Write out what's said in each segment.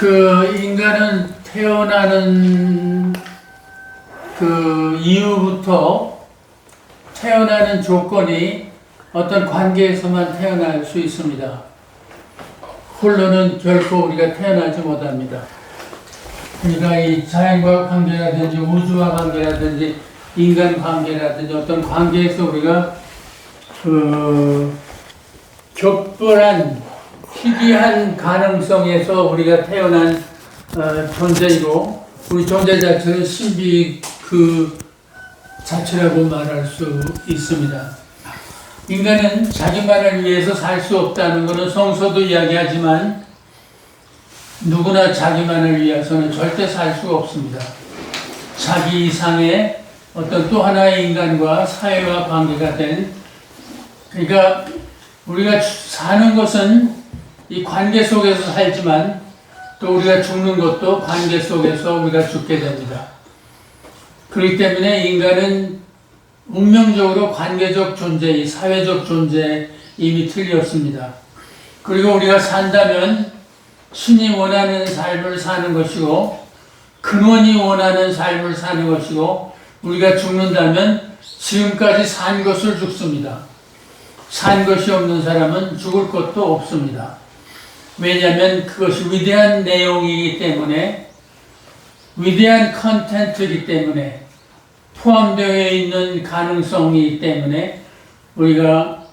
그 인간은 태어나는 그 이후부터 태어나는 조건이 어떤 관계에서만 태어날 수 있습니다. 홀로는 결코 우리가 태어나지 못합니다. 그러니까 이 자연과 관계라든지 우주와 관계라든지 인간 관계라든지 어떤 관계에서 우리가 그 격분한 희귀한 가능성에서 우리가 태어난 존재이고 우리 존재 자체는 신비 그 자체라고 말할 수 있습니다. 인간은 자기만을 위해서 살 수 없다는 것은 성서도 이야기하지만 누구나 자기만을 위해서는 절대 살 수가 없습니다. 자기 이상의 어떤 또 하나의 인간과 사회와 관계가 된 그러니까 우리가 사는 것은 이 관계 속에서 살지만 또 우리가 죽는 것도 관계 속에서 우리가 죽게 됩니다. 그렇기 때문에 인간은 운명적으로 관계적 존재, 사회적 존재 이미 틀렸습니다. 그리고 우리가 산다면 신이 원하는 삶을 사는 것이고 근원이 원하는 삶을 사는 것이고 우리가 죽는다면 지금까지 산 것을 죽습니다. 산 것이 없는 사람은 죽을 것도 없습니다. 왜냐하면 그것이 위대한 내용이기 때문에 위대한 컨텐츠이기 때문에 포함되어 있는 가능성이기 때문에 우리가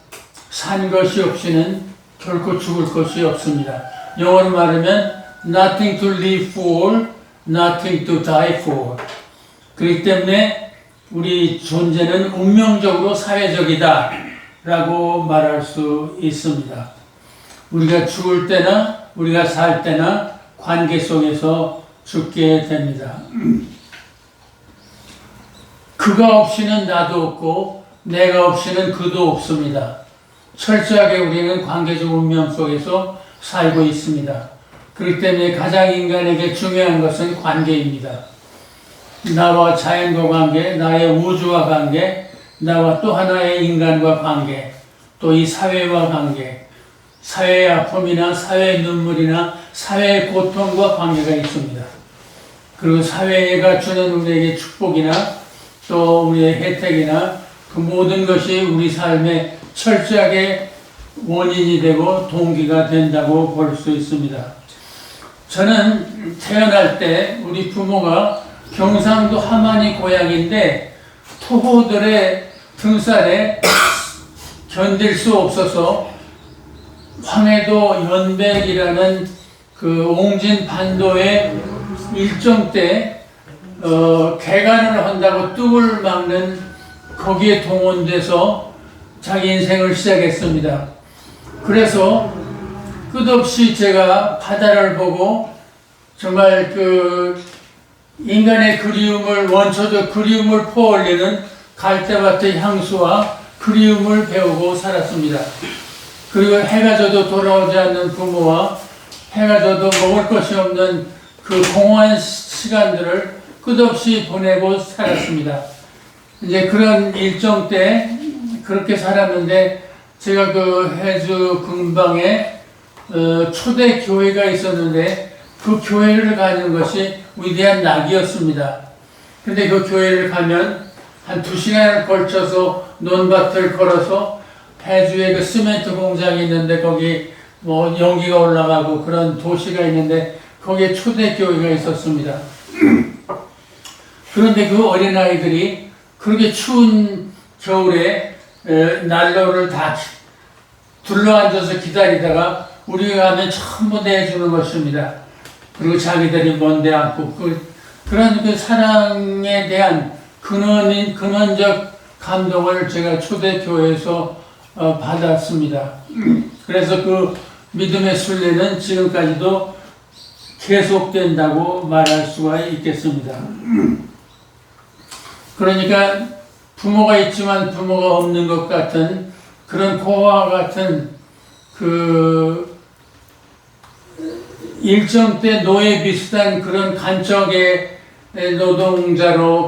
산 것이 없이는 결코 죽을 것이 없습니다. 영어로 말하면 nothing to live for, nothing to die for. 그렇기 때문에 우리 존재는 운명적으로 사회적이다 라고 말할 수 있습니다. 우리가 죽을 때나 우리가 살 때나 관계 속에서 죽게 됩니다. 그가 없이는 나도 없고 내가 없이는 그도 없습니다. 철저하게 우리는 관계적 운명 속에서 살고 있습니다. 그렇기 때문에 가장 인간에게 중요한 것은 관계입니다. 나와 자연과 관계, 나의 우주와 관계, 나와 또 하나의 인간과 관계, 또 이 사회와 관계, 사회의 아픔이나 사회의 눈물이나 사회의 고통과 관계가 있습니다. 그리고 사회가 주는 우리에게 축복이나 또 우리의 혜택이나 그 모든 것이 우리 삶에 철저하게 원인이 되고 동기가 된다고 볼 수 있습니다. 저는 태어날 때 우리 부모가 경상도 함안이 고향인데 토호들의 등살에 견딜 수 없어서 황해도 연백이라는 그 옹진 반도의 일정 때 개간을 한다고 뚝을 막는 거기에 동원돼서 자기 인생을 시작했습니다. 그래서 끝없이 제가 바다를 보고 정말 그 인간의 그리움을 원초적 그리움을 퍼올리는 갈대밭의 향수와 그리움을 배우고 살았습니다. 그리고 해가 져도 돌아오지 않는 부모와 해가 져도 먹을 것이 없는 그 공허한 시간들을 끝없이 보내고 살았습니다. 이제 그런 일정 때 그렇게 살았는데 제가 그 해주 근방에 초대 교회가 있었는데 그 교회를 가는 것이 위대한 낙이었습니다. 근데 그 교회를 가면 한 2시간을 걸쳐서 논밭을 걸어서 해주에 그 시멘트 공장이 있는데 거기 뭐 연기가 올라가고 그런 도시가 있는데 거기에 초대 교회가 있었습니다. 그런데 그 어린아이들이 그렇게 추운 겨울에 난로를 다 둘러앉아서 기다리다가 우리가 가면 전부 내주는 것입니다. 그리고 자기들이 먼데 앉고 그런 그 사랑에 대한 근원적 감동을 제가 초대교회에서 받았습니다. 그래서 그 믿음의 순례는 지금까지도 계속된다고 말할 수가 있겠습니다. 그러니까 부모가 있지만 부모가 없는 것 같은 그런 고아와 같은 그 일정 때 노예 비슷한 그런 간척의 노동자로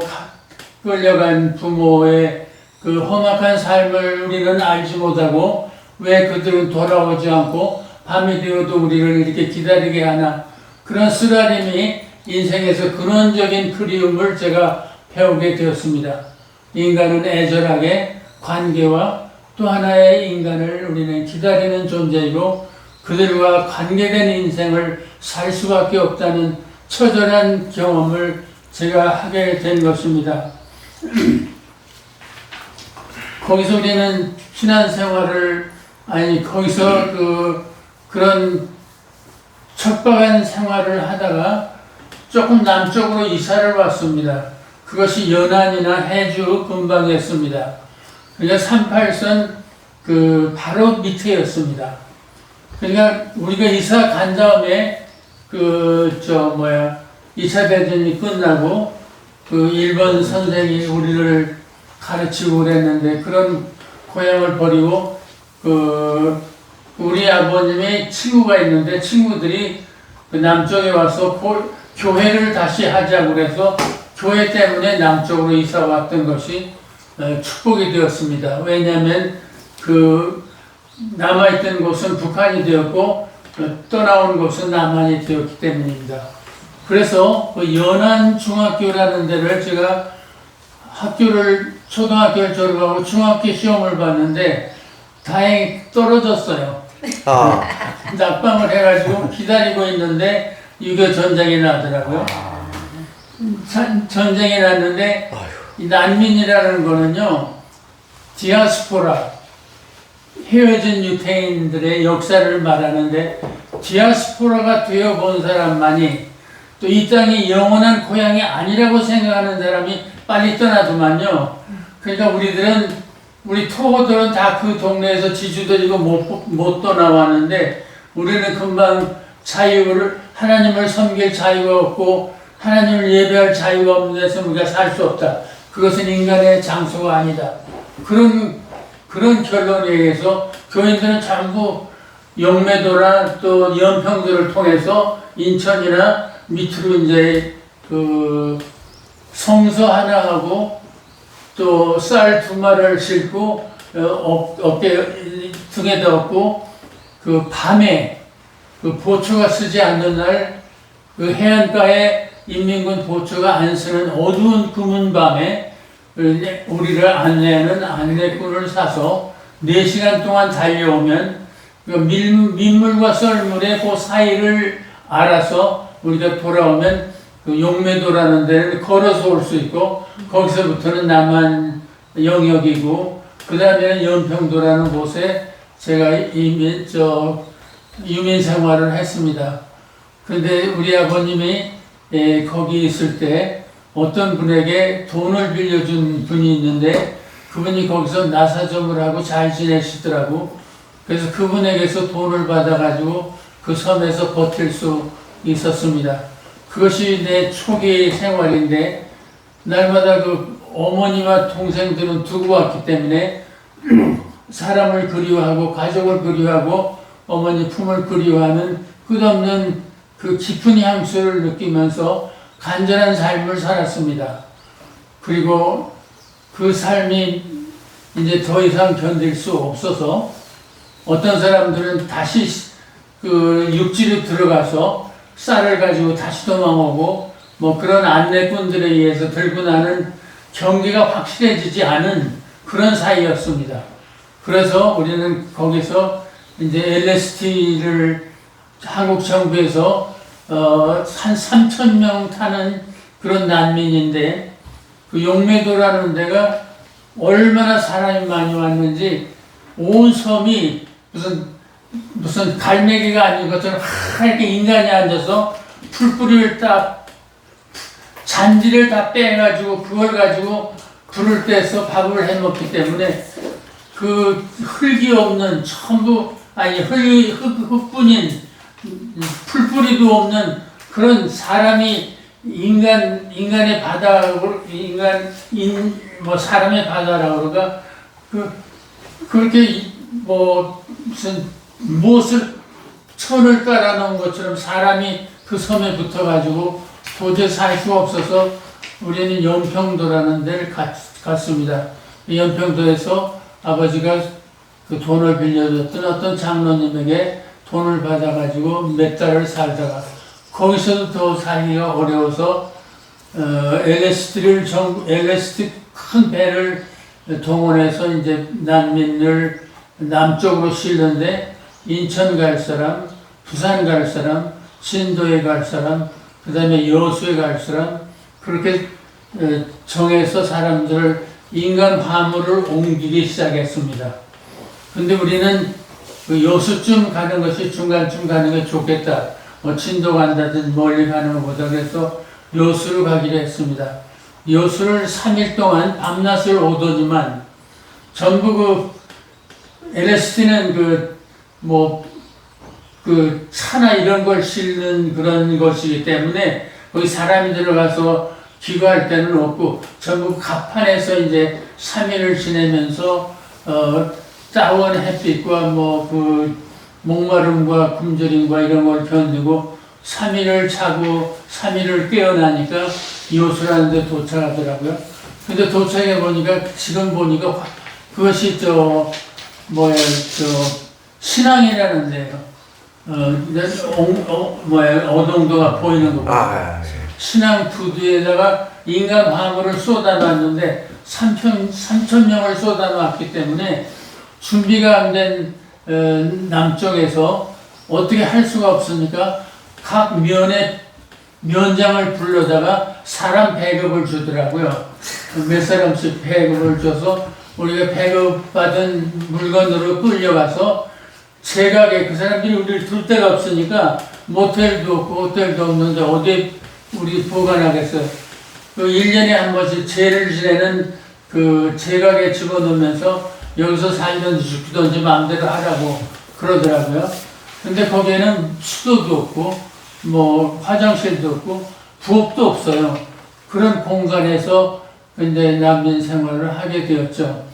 끌려간 부모의 그 험악한 삶을 우리는 알지 못하고 왜 그들은 돌아오지 않고 밤이 되어도 우리를 이렇게 기다리게 하나 그런 쓰라림이 인생에서 근원적인 그리움을 제가 배우게 되었습니다. 인간은 애절하게 관계와 또 하나의 인간을 우리는 기다리는 존재이고 그들과 관계된 인생을 살 수밖에 없다는 처절한 경험을 제가 하게 된 것입니다. 거기서 우리는 신앙생활을 거기서 그런 척박한 생활을 하다가 조금 남쪽으로 이사를 왔습니다. 그것이 연안이나 해주 근방이었습니다. 그러니까 38선 바로 밑에였습니다. 그러니까 우리가 이사 간 다음에 2차 대전이 끝나고 일본 선생이 우리를 가르치고 그랬는데 그런 고향을 버리고 우리 아버님의 친구가 있는데 친구들이 남쪽에 와서 교회를 다시 하자고 그래서 교회 때문에 남쪽으로 이사 왔던 것이 축복이 되었습니다. 왜냐하면 남아있던 곳은 북한이 되었고 떠나온 곳은 남한이 되었기 때문입니다. 그래서 연안 중학교라는 데를 제가 초등학교를 졸업하고 중학교 시험을 봤는데 다행히 떨어졌어요. 낙방을 해가지고 기다리고 있는데 6.25 전쟁이 나더라고요. 전쟁이 났는데 이 난민이라는 거는요, 디아스포라, 헤어진 유태인들의 역사를 말하는데 디아스포라가 되어본 사람만이 또 이 땅이 영원한 고향이 아니라고 생각하는 사람이 빨리 떠나더만요. 그러니까 우리 토호들은 다 그 동네에서 지주들이고 못 떠나왔는데 우리는 금방 하나님을 섬길 자유가 없고 하나님을 예배할 자유가 없는 데서 우리가 살 수 없다. 그것은 인간의 장소가 아니다. 그런 결론에 의해서 교인들은 전부 영매도나 또 연평도를 통해서 인천이나 밑으로 이제 성서 하나 하고 또 쌀 2마리를 싣고 등에다 업고 밤에 보초가 쓰지 않는 날 해안가에 인민군 보초가 안 쓰는 어두운 금은 밤에 우리를 안내하는 안내꾼을 사서 4시간 동안 달려오면 민물과 썰물의 그 사이를 알아서 우리가 돌아오면 용매도라는 데를 걸어서 올 수 있고 거기서부터는 남한 영역이고 그 다음에는 연평도라는 곳에 제가 유민 생활을 했습니다. 그런데 우리 아버님이 거기 있을 때 어떤 분에게 돈을 빌려준 분이 있는데 그분이 거기서 나사점을 하고 잘 지내시더라고. 그래서 그분에게서 돈을 받아가지고 그 섬에서 버틸 수 있었습니다. 그것이 내 초기 생활인데 날마다 어머니와 동생들은 두고 왔기 때문에 사람을 그리워하고 가족을 그리워하고 어머니 품을 그리워하는 끝없는 깊은 향수를 느끼면서 간절한 삶을 살았습니다. 그리고 그 삶이 이제 더 이상 견딜 수 없어서 어떤 사람들은 다시 육지로 들어가서 쌀을 가지고 다시 도망오고 그런 안내꾼들에 의해서 들고 나는 경계가 확실해지지 않은 그런 사이였습니다. 그래서 우리는 거기서 이제 LST를 한국 정부에서 한 3,000명 타는 그런 난민인데 용매도라는 데가 얼마나 사람이 많이 왔는지 온 섬이 무슨 갈매기가 아닌 것처럼 하얗게 인간이 앉아서 풀뿌리를 잔디를 다 빼가지고 그걸 가지고 불을 떼서 밥을 해먹기 때문에 흙이 없는 전부 흙뿐인 풀뿌리도 없는 그런 사람이 인간의 바다라고 사람의 바다라고 그러가 그렇게 무엇을 천을 깔아놓은 것처럼 사람이 그 섬에 붙어가지고 도저히 살 수가 없어서 우리는 연평도라는 데를 갔습니다. 연평도에서 아버지가 돈을 빌려줬던 어떤 장로님에게 돈을 받아가지고 몇 달을 살다가 거기서도 더 살기가 어려워서 LST 큰 배를 동원해서 이제 난민을 남쪽으로 실는데 인천 갈 사람, 부산 갈 사람, 진도에 갈 사람, 그 다음에 여수에 갈 사람 그렇게 정해서 사람들을 인간 화물을 옮기기 시작했습니다. 근데 우리는 그 여수쯤 가는 것이 중간쯤 가는 게 좋겠다. 뭐 진도 간다든지 멀리 가는 것보다 그래서 여수를 가기로 했습니다. 여수를 3일 동안 밤낮을 오더니만 전부 그 LST는 그 차나 이런 걸 실는 그런 것이기 때문에 거기 사람이 들어가서 기거할 때는 없고 전부 갑판에서 이제 3일을 지내면서 따원 햇빛과 뭐 그 목마름과 굶주림과 이런 걸 견디고 3일을 자고 3일을 깨어나니까 여수라는 데 도착하더라고요. 근데 도착해 보니까 지금 보니까 그것이 신앙이라는 데요. 어동도가 보이는 거고 신앙 부두에다가 인간 화물을 쏟아놨는데 3,000명을 쏟아놨기 때문에 준비가 안 된 남쪽에서 어떻게 할 수가 없으니까 각 면에 면장을 불러다가 사람 배급을 주더라고요. 몇 사람씩 배급을 줘서 우리가 배급받은 물건으로 끌려가서 제각에 그 사람들이 우리를 둘 데가 없으니까 모텔도 없고 호텔도 없는데 어디 우리 보관하겠어요. 그 1년에 한 번씩 제를 지내는 그 제각에 집어넣으면서 여기서 살든지 죽든지 마음대로 하라고 그러더라고요. 근데 거기에는 수도도 없고 뭐 화장실도 없고 부엌도 없어요. 그런 공간에서 이제 난민 생활을 하게 되었죠.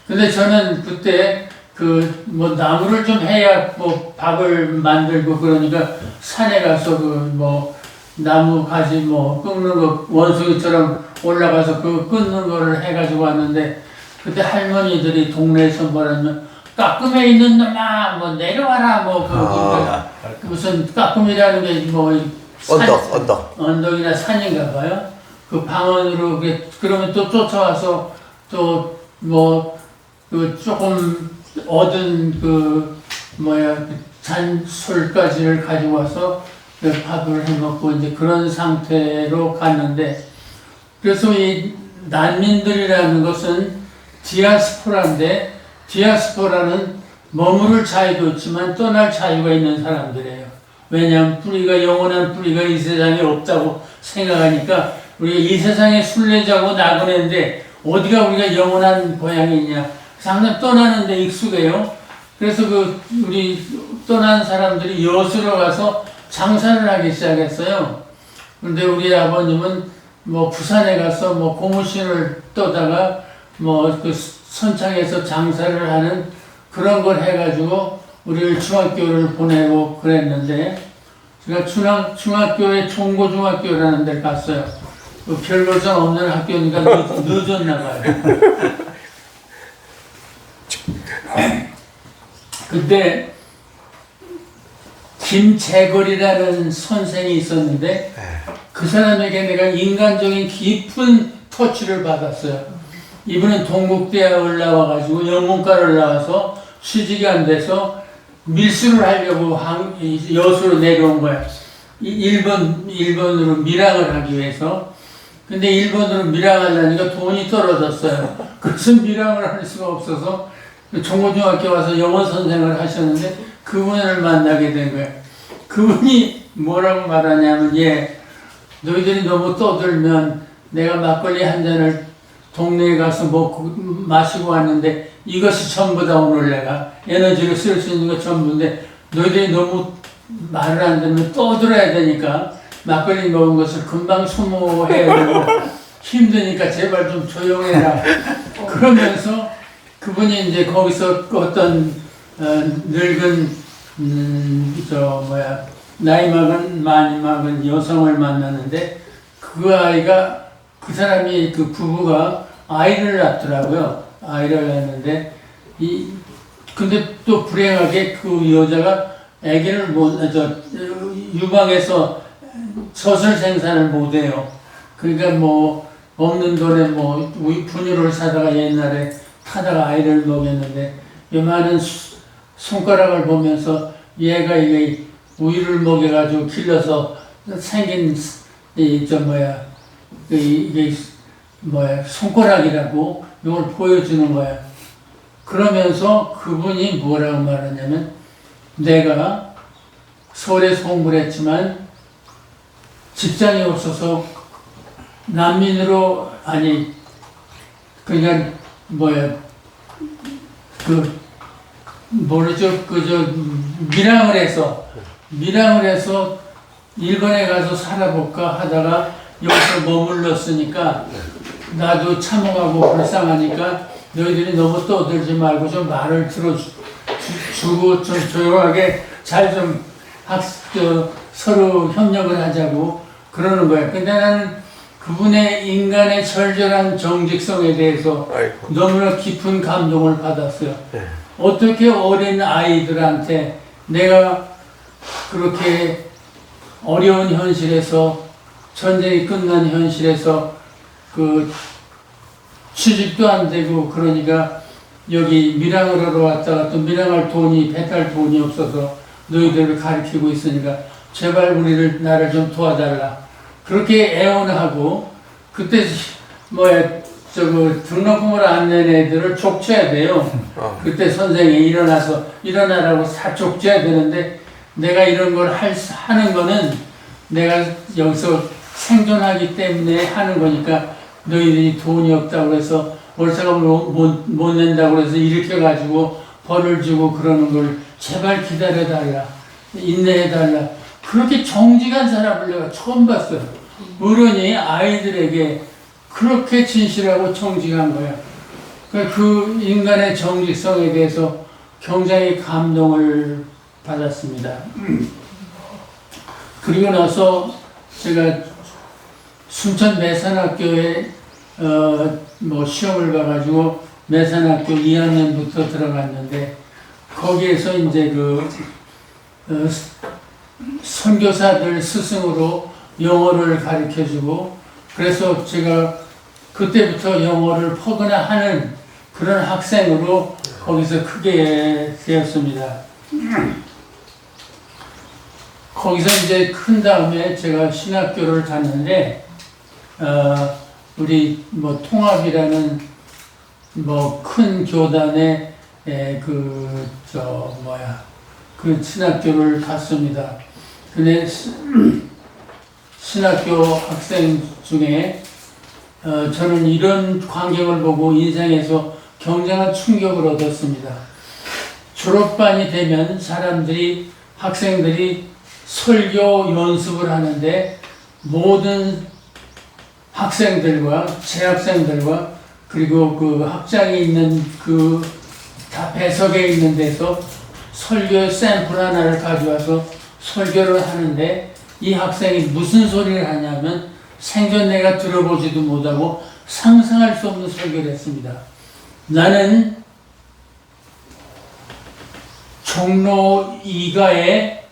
근데 저는 그때 그 뭐 나무를 좀 해야 뭐 밥을 만들고 그러니까 산에 가서 그 뭐 나무 가지 뭐 꺾는 거 원숭이처럼 올라가서 그 끊는 거를 해가지고 왔는데 그때 할머니들이 동네에서 뭐라면 까끔에 있는 놈아 뭐 내려와라 뭐 그 무슨 까끔이라는 게 뭐 언덕이나 산인가 봐요. 그 방언으로 그러면 또 쫓아와서 또 뭐 그 조금 얻은 그 잔술까지를 가지고 와서 밥을 해먹고 이제 그런 상태로 갔는데 그래서 이 난민들이라는 것은 디아스포라인데 디아스포라는 머무를 자유도 있지만 떠날 자유가 있는 사람들이에요. 왜냐하면 영원한 뿌리가 이 세상에 없다고 생각하니까 우리가 이 세상에 순례자고 나그네인데 어디가 우리가 영원한 고향이 있냐. 항상 떠나는데 익숙해요. 그래서 우리 떠난 사람들이 여수로 가서 장사를 하기 시작했어요. 근데 우리 아버님은 뭐 부산에 가서 뭐 고무신을 떠다가 뭐 그 선창에서 장사를 하는 그런 걸 해가지고 우리를 중학교를 보내고 그랬는데 제가 중학교에 종고중학교라는 데 갔어요. 별볼상 없는 학교니까 늦었나 봐요. 그때 김재걸이라는 선생이 있었는데 그 사람에게 내가 인간적인 깊은 터치를 받았어요. 이분은 동국대학을 나와가지고 영문과를 나와서 취직이 안 돼서 밀수를 하려고 여수로 내려온 거야. 일본으로 밀항을 하기 위해서. 근데 일본으로 밀항하려니까 돈이 떨어졌어요. 그래서 밀항을 할 수가 없어서 종고중학교 와서 영어 선생을 하셨는데 그분을 만나게 된 거예요. 그분이 뭐라고 말하냐면 너희들이 너무 떠들면 내가 막걸리 한 잔을 동네에 가서 마시고 왔는데 이것이 전부다. 오늘 내가 에너지를 쓸 수 있는 거 전부인데 너희들이 너무 말을 안 듣면 떠들어야 되니까 막걸리 먹은 것을 금방 소모해야 되고 힘드니까 제발 좀 조용해라. 그러면서 그분이 이제 거기서 어떤 늙은 나이 많이 먹은 여성을 만났는데 그 사람이 그 부부가 아이를 낳더라고요. 아이를 낳았는데 근데 또 불행하게 그 여자가 아기를 유방에서 젖을 생산을 못해요. 그러니까 뭐 없는 돈에 뭐 분유를 사다가 옛날에 타다가 아이를 먹였는데 요만한 손가락을 보면서 얘가 이게 우유를 먹여가지고 길러서 생긴 이게 손가락이라고 이걸 보여주는 거야. 그러면서 그분이 뭐라고 말하냐면 내가 서울에서 공부를 했지만 직장이 없어서 난민으로 그냥 밀항을 해서 일본에 가서 살아볼까 하다가 여기서 머물렀으니까 나도 참혹하고 불쌍하니까 너희들이 너무 떠들지 말고 좀 말을 들어주고 좀 조용하게 잘 좀 서로 협력을 하자고 그러는 거야. 근데 나는 그분의 인간의 절절한 정직성에 대해서 너무나 깊은 감동을 받았어요. 네. 어떻게 어린 아이들한테 내가 그렇게 어려운 현실에서 전쟁이 끝난 현실에서 취직도 안 되고 그러니까 여기 밀항을 하러 왔다가 또 밀항할 배탈 돈이 없어서 너희들을 가르치고 있으니까 제발 나를 좀 도와달라. 그렇게 애원하고 그때 등록금을 안 낸 애들을 족쳐야 돼요. 그때 선생이 일어나라고 다 족쳐야 되는데 내가 이런 걸 하는 거는 내가 여기서 생존하기 때문에 하는 거니까 너희들이 돈이 없다고 해서 월세금을 못 낸다고 해서 일으켜가지고 벌을 주고 그러는 걸 제발 기다려달라. 인내해달라. 그렇게 정직한 사람을 내가 처음 봤어요. 어른이 아이들에게 그렇게 진실하고 정직한 거야. 그 인간의 정직성에 대해서 굉장히 감동을 받았습니다. 그리고 나서 제가 순천 매산학교에 시험을 봐가지고 매산학교 2학년부터 들어갔는데 거기에서 이제 선교사들 스승으로 영어를 가르쳐주고 그래서 제가 그때부터 영어를 퍼거나 하는 그런 학생으로 거기서 크게 되었습니다. 거기서 이제 큰 다음에 제가 신학교를 갔는데 우리 통합이라는 큰 교단의 그 신학교를 갔습니다. 근데 신학교 학생 중에 저는 이런 광경을 보고 인생에서 굉장한 충격을 얻었습니다. 졸업반이 되면 학생들이 설교 연습을 하는데 모든 학생들과 재학생들과 그리고 그 학장이 있는 다 배석에 있는 데서 설교 샘플 하나를 가져와서 설교를 하는데 이 학생이 무슨 소리를 하냐면 생전 내가 들어보지도 못하고 상상할 수 없는 설교를 했습니다. 나는 종로 2가는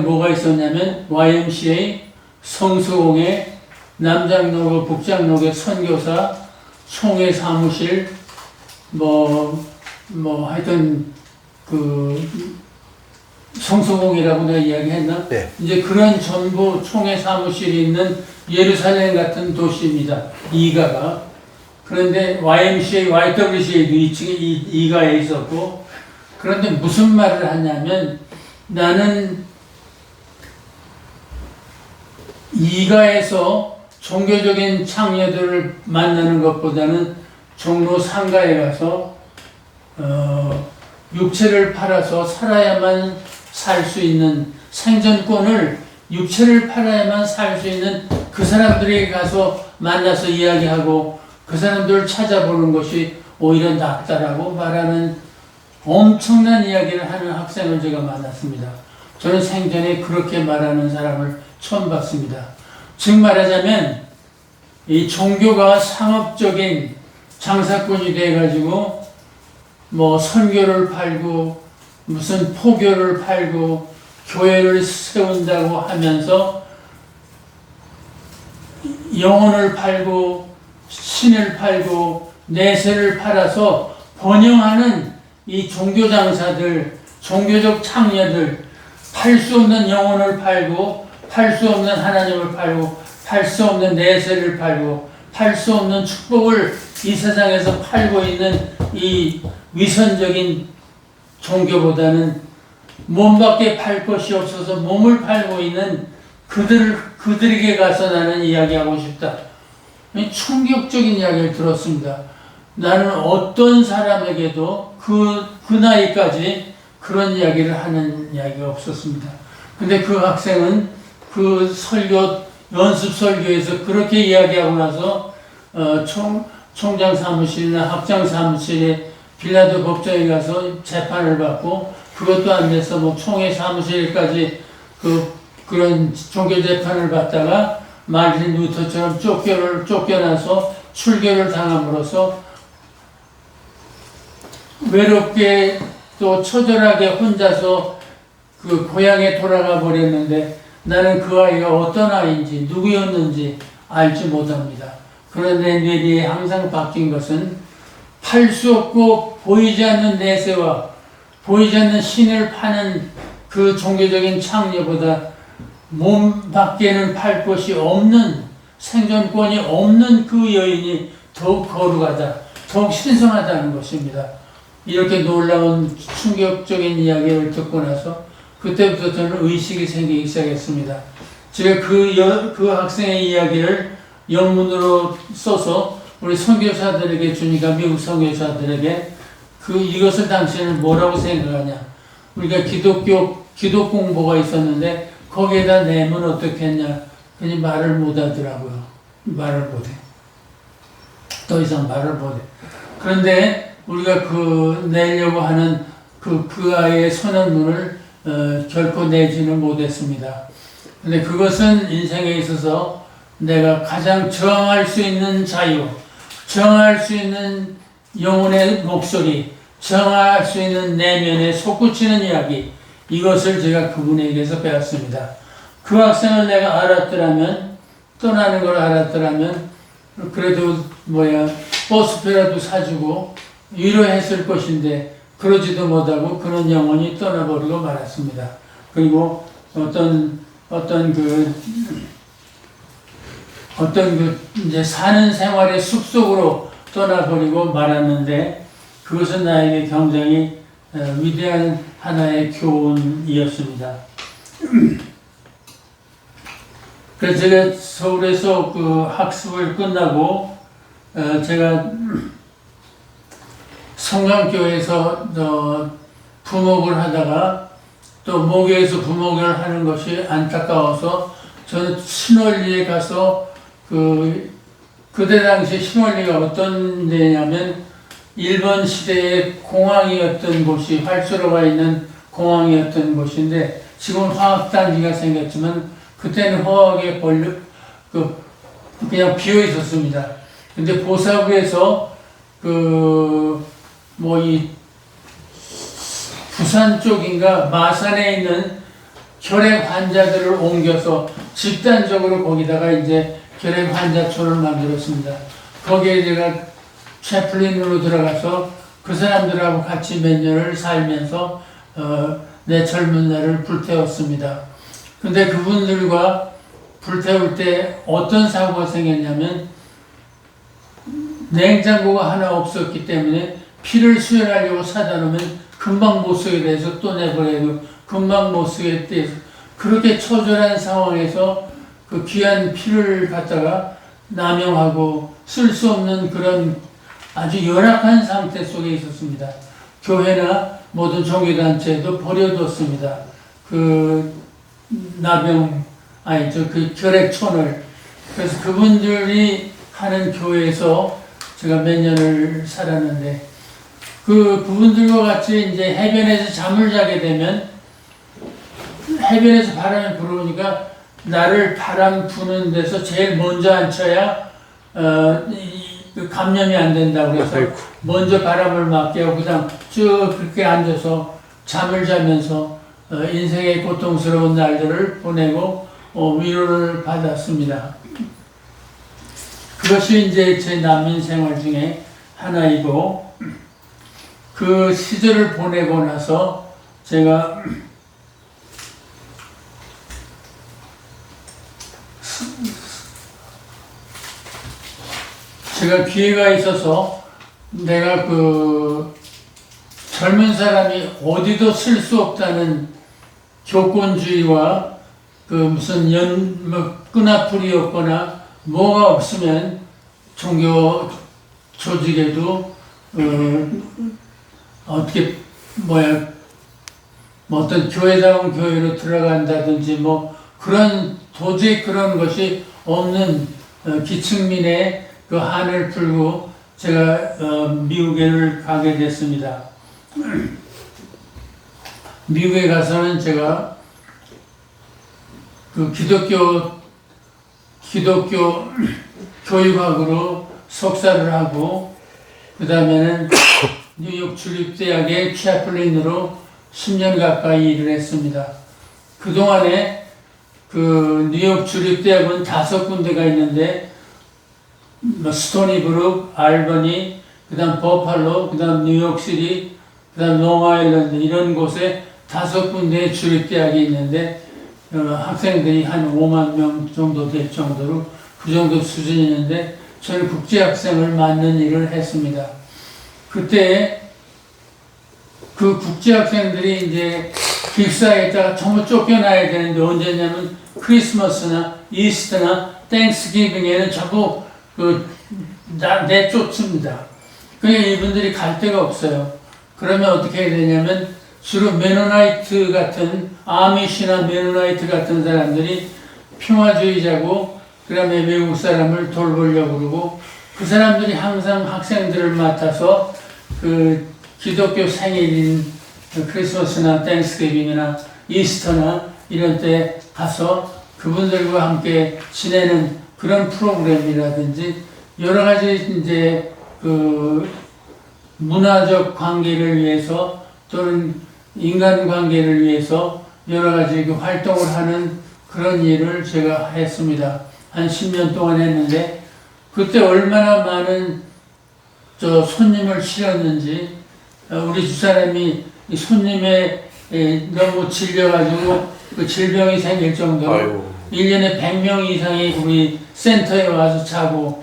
뭐가 있었냐면 YMCA, 성수공회, 남장로고 북장로고 선교사, 총회 사무실, 하여튼 성수공이라고 내가 이야기했나? 네. 이제 그런 전부 총회 사무실이 있는 예루살렘 같은 도시입니다. 2가가. 그런데 YMCA, YWCA도 2층에 2가에 있었고, 그런데 무슨 말을 하냐면 나는 2가에서 종교적인 창녀들을 만나는 것보다는 종로 3가에 가서 육체를 팔아서 살아야만 살 수 있는 생존권을 육체를 팔아야만 살 수 있는 그 사람들에게 가서 만나서 이야기하고 그 사람들을 찾아보는 것이 오히려 낫다라고 말하는 엄청난 이야기를 하는 학생을 제가 만났습니다. 저는 생전에 그렇게 말하는 사람을 처음 봤습니다. 즉 말하자면 이 종교가 상업적인 장사꾼이 돼가지고 선교를 팔고 무슨 포교를 팔고 교회를 세운다고 하면서 영혼을 팔고 신을 팔고 내세를 팔아서 번영하는 이 종교장사들, 종교적 창녀들, 팔 수 없는 영혼을 팔고 팔 수 없는 하나님을 팔고 팔 수 없는 내세를 팔고 팔 수 없는 축복을 이 세상에서 팔고 있는 이 위선적인 종교보다는 몸밖에 팔 것이 없어서 몸을 팔고 있는 그들에게 가서 나는 이야기하고 싶다. 충격적인 이야기를 들었습니다. 나는 어떤 사람에게도 그 나이까지 그런 이야기를 하는 이야기가 없었습니다. 근데 그 학생은 그 연습 설교에서 그렇게 이야기하고 나서 총장 사무실이나 학장 사무실에 빌라도 법정에 가서 재판을 받고 그것도 안 돼서 뭐 총회 사무실까지 그런 종교 재판을 받다가 마틴 루터처럼 쫓겨나서 출교를 당함으로써 외롭게 또 처절하게 혼자서 그 고향에 돌아가 버렸는데 나는 그 아이가 어떤 아이인지 누구였는지 알지 못합니다. 그런데 내 뒤에 항상 바뀐 것은 팔 수 없고 보이지 않는 내세와 보이지 않는 신을 파는 그 종교적인 창녀보다 몸 밖에는 팔 것이 없는 생존권이 없는 그 여인이 더욱 거룩하다, 더욱 신성하다는 것입니다. 이렇게 놀라운 충격적인 이야기를 듣고 나서 그때부터 저는 의식이 생기기 시작했습니다. 제가 그 학생의 이야기를 영문으로 써서 우리 선교사들에게 주니까 미국 선교사들에게 이것을 당신은 뭐라고 생각하냐? 우리가 기독 공부가 있었는데 거기에다 내면 어떻겠냐? 그냥 말을 못 하더라고요. 말을 못해. 더 이상 말을 못해. 그런데 우리가 내려고 하는 그 아이의 선언문을 결코 내지는 못했습니다. 근데 그것은 인생에 있어서 내가 가장 저항할 수 있는 자유, 저항할 수 있는 영혼의 목소리, 저항할 수 있는 내면에 솟구치는 이야기, 이것을 제가 그분에게서 배웠습니다. 그 학생을 내가 알았더라면, 떠나는 걸 알았더라면, 그래도 버스표라도 사주고 위로했을 것인데, 그러지도 못하고 그런 영혼이 떠나버리고 말았습니다. 그리고 어떤 이제 사는 생활의 숲속으로 떠나버리고 말았는데, 그것은 나에게 굉장히 위대한 하나의 교훈이었습니다. 그래서 제가 서울에서 그 학습을 끝나고, 제가 성강교회에서 부목을 하다가 또 모교에서 부목을 하는 것이 안타까워서 저는 신월리에 가서 그때 당시 신월리가 어떤 데냐면 일본 시대의 공항이었던 곳이 활주로가 있는 공항이었던 곳인데 지금은 화학단지가 생겼지만 그때는 화학에 그냥 비어 있었습니다. 근데 보사구에서 이 부산 쪽인가 마산에 있는 혈액 환자들을 옮겨서 집단적으로 거기다가 이제 혈액 환자촌을 만들었습니다. 거기에 제가 채플린으로 들어가서 그 사람들하고 같이 몇 년을 살면서 내 젊은 날을 불태웠습니다. 근데 그분들과 불태울 때 어떤 사고가 생겼냐면 냉장고가 하나 없었기 때문에 피를 수혈하려고 사다 놓으면 금방 못 쓰게 돼서 또 내보내고 금방 못 쓰게 돼서 그렇게 처절한 상황에서 그 귀한 피를 갖다가 남용하고 쓸 수 없는 그런 아주 열악한 상태 속에 있었습니다. 교회나 모든 종교단체도 버려뒀습니다. 그 결핵촌을. 그래서 그분들이 하는 교회에서 제가 몇 년을 살았는데, 그분들과 같이 이제 해변에서 잠을 자게 되면, 해변에서 바람이 불어오니까 나를 바람 부는 데서 제일 먼저 앉혀야, 감염이 안 된다고 해서 먼저 바람을 맞게 하고 그다음 쭉 그렇게 앉아서 잠을 자면서 인생의 고통스러운 날들을 보내고 위로를 받았습니다. 그것이 이제 제 난민 생활 중에 하나이고, 그 시절을 보내고 나서 제가 기회가 있어서 내가 그 젊은 사람이 어디도 쓸 수 없다는 교권주의와 그 무슨 끈앞풀이 없거나 뭐가 없으면 종교 조직에도 어떻게 어떤 교회다운 교회로 들어간다든지 그런 도저히 그런 것이 없는 기층민의 그 한을 풀고 제가 미국에 가게 됐습니다. 미국에 가서는 제가 그 기독교 교육학으로 석사를 하고, 그 다음에는 뉴욕 주립대학의 채플린으로 10년 가까이 일을 했습니다. 그동안에 그 뉴욕 주립대학은 5군데가 있는데, 스토니브룩, 알버니, 그 다음 버팔로, 그 다음 뉴욕시티, 그 다음 롱아일랜드, 이런 곳에 5군데의 주립대학이 있는데, 학생들이 한 5만 명 정도 될 정도로 그 정도 수준이었는데, 저는 국제학생을 맡는 일을 했습니다. 그때 그 국제학생들이 이제 기숙사에다가 전부 쫓겨나야 되는데, 언제냐면 크리스마스나 이스터나 땡스기빙에는 전부 내쫓습니다. 그러니까 이분들이 갈 데가 없어요. 그러면 어떻게 해야 되냐면, 주로 메노나이트 같은, 아미시나 메노나이트 같은 사람들이 평화주의자고, 그 다음에 외국 사람을 돌보려고 그러고, 그 사람들이 항상 학생들을 맡아서 그 기독교 생일인 크리스마스나 땡스기빙이나 이스터나 이런 때 가서 그분들과 함께 지내는 그런 프로그램이라든지, 여러 가지 이제 그 문화적 관계를 위해서 또는 인간 관계를 위해서 여러 가지 그 활동을 하는 그런 일을 제가 했습니다. 한 10년 동안 했는데, 그때 얼마나 많은 손님을 실었는지, 우리 집사람이 손님에 너무 질려가지고 그 질병이 생길 정도로 아유. 1년에 100명 이상이 우리 센터에 와서 자고,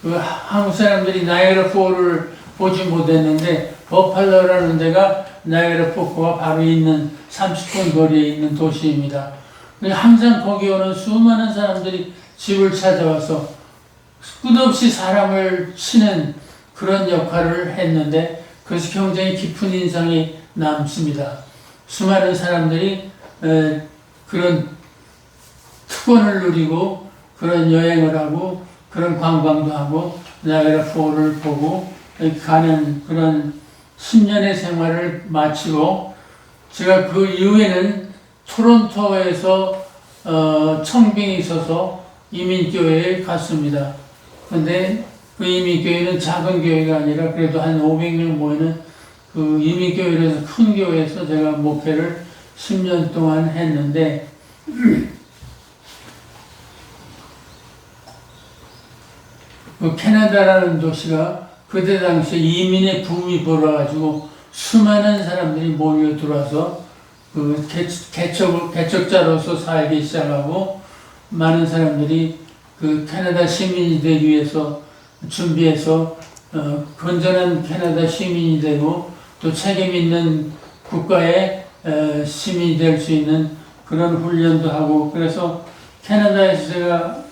그 한국 사람들이 나이아가라 폴을 보지 못했는데, 버팔로라는 데가 나이아가라 폴과 바로 있는 30분 거리에 있는 도시입니다. 항상 거기 오는 수많은 사람들이 집을 찾아와서 끝없이 사람을 치는 그런 역할을 했는데, 그래서 굉장히 깊은 인상이 남습니다. 수많은 사람들이 그런 특권을 누리고 그런 여행을 하고 그런 관광도 하고 나이아가라 폴을 보고 가는 그런 10년의 생활을 마치고, 제가 그 이후에는 토론토에서 청빙이 있어서 이민교회에 갔습니다. 근데 그 이민교회는 작은 교회가 아니라 그래도 한 500명 모이는 그 이민교회에서 큰 교회에서 제가 목회를 10년 동안 했는데, 그 캐나다라는 도시가 그때 당시에 이민의 붐이 불어가지고 수많은 사람들이 몰려 들어와서 그 개척자로서 살기 시작하고, 많은 사람들이 그 캐나다 시민이 되기 위해서 준비해서 건전한 캐나다 시민이 되고 또 책임 있는 국가의 시민이 될 수 있는 그런 훈련도 하고, 그래서 캐나다에서 제가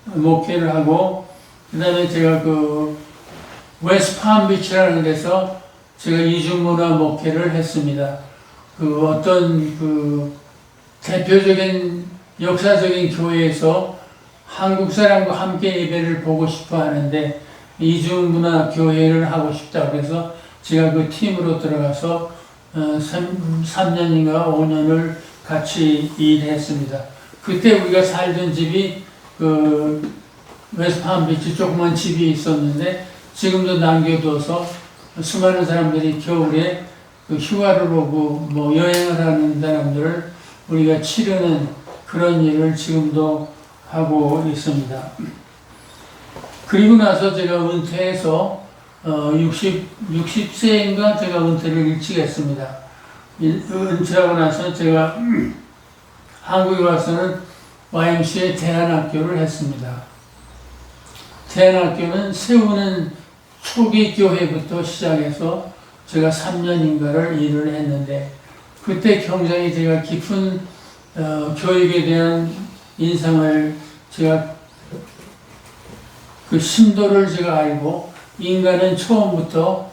목회를 하고, 그 다음에 제가 그 웨스트 팜비치라는 데서 제가 이중문화 목회를 했습니다. 그 어떤 그 대표적인 역사적인 교회에서 한국 사람과 함께 예배를 보고 싶어 하는데, 이중문화 교회를 하고 싶다 그래서 제가 그 팀으로 들어가서 3년인가 5년을 같이 일했습니다. 그때 우리가 살던 집이 그 웨스트팜비치 조그만 집이 있었는데, 지금도 남겨둬서 수많은 사람들이 겨울에 그 휴가를 오고 뭐 여행을 하는 사람들을 우리가 치르는 그런 일을 지금도 하고 있습니다. 그리고 나서 제가 은퇴해서 60세인가 제가 은퇴를 일찍 했습니다. 은퇴하고 나서 제가 한국에 와서는 YMCA 대안학교를 했습니다. 대안학교는 세우는 초기 교회부터 시작해서 제가 3년인가를 일을 했는데 그때 굉장히 제가 깊은 교육에 대한 인상을 제가 그 심도를 제가 알고 인간은 처음부터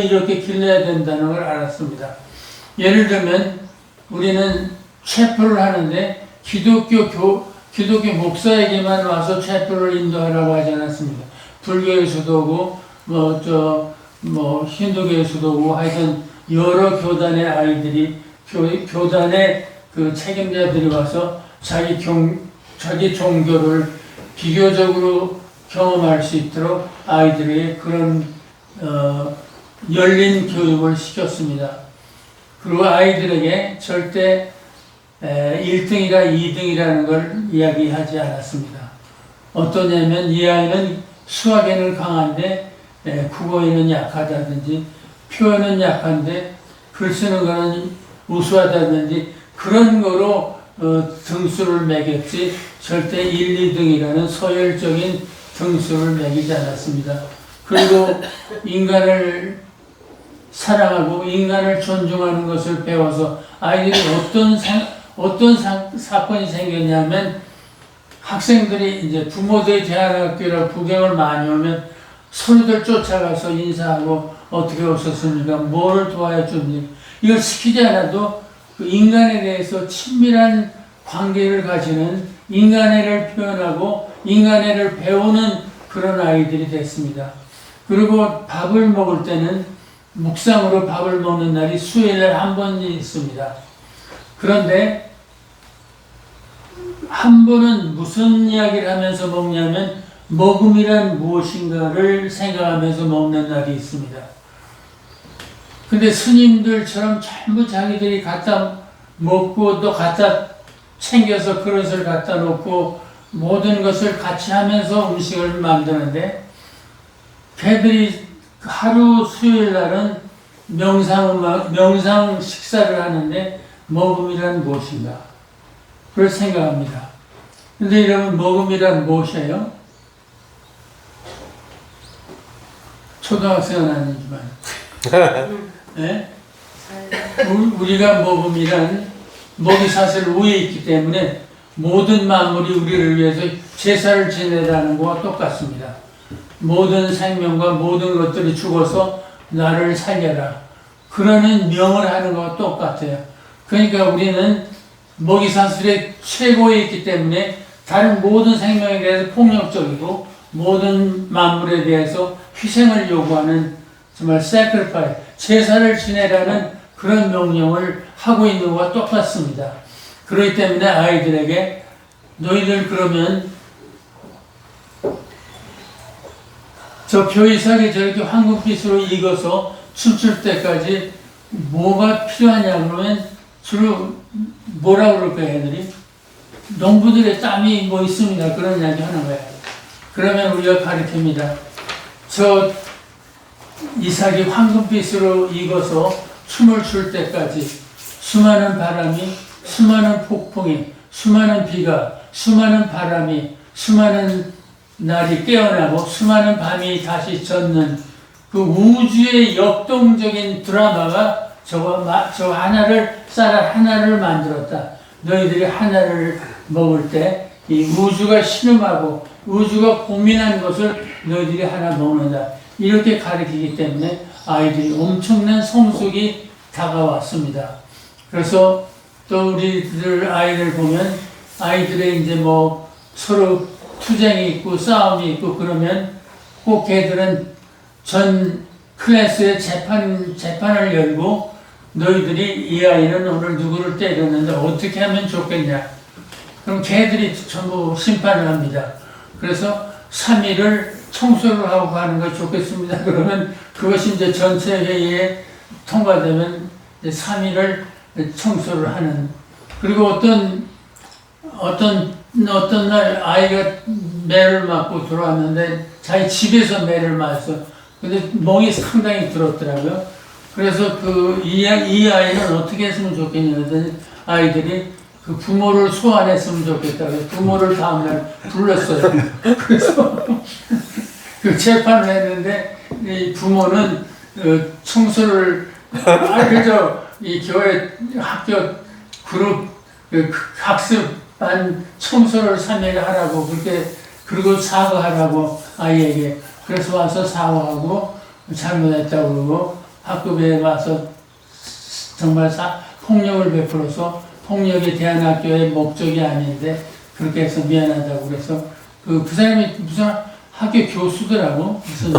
이렇게 길러야 된다는 걸 알았습니다. 예를 들면 우리는 체포를 하는데 기독교 목사에게만 와서 체포를 인도하라고 하지 않았습니다. 불교에서도 오고 힌두교에서도 오고 하여튼 여러 교단의 아이들이 교단의 그 책임자들이 와서 자기 종교를 비교적으로 경험할 수 있도록 아이들에게 그런 열린 교육을 시켰습니다. 그리고 아이들에게 절대 1등이라 2등이라는 걸 이야기하지 않았습니다. 어떠냐면 이 아이는 수학에는 강한데 국어에는 약하다든지 표현은 약한데 글 쓰는 거는 우수하다든지 그런 거로 등수를 매겼지 절대 1, 2등이라는 서열적인 등수를 매기지 않았습니다. 그리고 인간을 사랑하고 인간을 존중하는 것을 배워서 아이들이 어떤 사건이 생겼냐면 학생들이 이제 부모들이 대안학교라 구경을 많이 오면 서로들 쫓아가서 인사하고 어떻게 오셨습니까? 뭐를 도와야 줍니까? 이걸 시키지 않아도 그 인간에 대해서 친밀한 관계를 가지는 인간애를 표현하고 인간애를 배우는 그런 아이들이 됐습니다. 그리고 밥을 먹을 때는 묵상으로 밥을 먹는 날이 수요일날 한 번이 있습니다. 그런데 한 번은 무슨 이야기를 하면서 먹냐면 먹음이란 무엇인가를 생각하면서 먹는 날이 있습니다. 근데 스님들처럼 전부 자기들이 갖다 먹고 또 갖다 챙겨서 그릇을 갖다 놓고 모든 것을 같이 하면서 음식을 만드는데 걔들이 하루 수요일 날은 명상 식사를 하는데 먹음이란 무엇인가? 그걸 생각합니다. 근데 여러분 먹음이란 무엇이에요? 초등학생은 아니지만 네? 우리가 먹음이란 먹이 사슬 위에 있기 때문에 모든 만물이 우리를 위해서 제사를 지내라는 것과 똑같습니다. 모든 생명과 모든 것들이 죽어서 나를 살려라. 그러는 명을 하는 것과 똑같아요. 그러니까 우리는 먹이 사슬의 최고에 있기 때문에 다른 모든 생명에 대해서 폭력적이고 모든 만물에 대해서 희생을 요구하는 정말 sacrifice, 제사를 지내라는 그런 명령을 하고 있는 것과 똑같습니다. 그렇기 때문에 아이들에게 너희들 그러면 저 표이사게 저렇게 황금빛으로 익어서 춤출 때까지 뭐가 필요하냐 그러면 주로 뭐라 그럴까요, 애들이? 농부들의 땀이 뭐 있습니다. 그런 이야기 하는 거예요. 그러면 우리가 가르칩니다. 저 이삭이 황금빛으로 익어서 춤을 출 때까지 수많은 바람이, 수많은 폭풍이, 수많은 비가, 수많은 바람이, 수많은 날이 깨어나고 수많은 밤이 다시 젖는 그 우주의 역동적인 드라마가 저 하나를 쌀알 하나를 만들었다. 너희들이 하나를 먹을 때 이 우주가 신음하고 우주가 고민한 것을 너희들이 하나 먹는다. 이렇게 가르치기 때문에 아이들이 엄청난 성숙이 다가왔습니다. 그래서 또 우리들 아이들 보면 아이들의 이제 뭐 서로 투쟁이 있고 싸움이 있고 그러면 꼭 걔들은 전 클래스의 재판을 열고 너희들이 이 아이는 오늘 누구를 때렸는데 어떻게 하면 좋겠냐. 그럼 걔들이 전부 심판을 합니다. 그래서 3일을 청소를 하고 가는 것이 좋겠습니다. 그러면 그것이 이제 전체 회의에 통과되면 이제 3일을 청소를 하는. 그리고 어떤 날 아이가 매를 맞고 들어왔는데 자기 집에서 매를 맞았어. 근데 멍이 상당히 들었더라고요. 그래서 이 아이는 어떻게 했으면 좋겠냐 하더니 아이들이 그 부모를 소환했으면 좋겠다. 그래서 부모를 다음날 불렀어요. 그래서 그 재판을 했는데 이 부모는 청소를 그저 이 교회 학교 그룹 학습반 청소를 3일 하라고 그렇게 그리고 사과하라고 아이에게 그래서 와서 사과하고 잘못했다고 그러고 학급에 와서 정말 폭력을 베풀어서 폭력이 대안학교의 목적이 아닌데 그렇게 해서 미안하다고 그래서 그 사람이 무슨 학교 교수더라고 무슨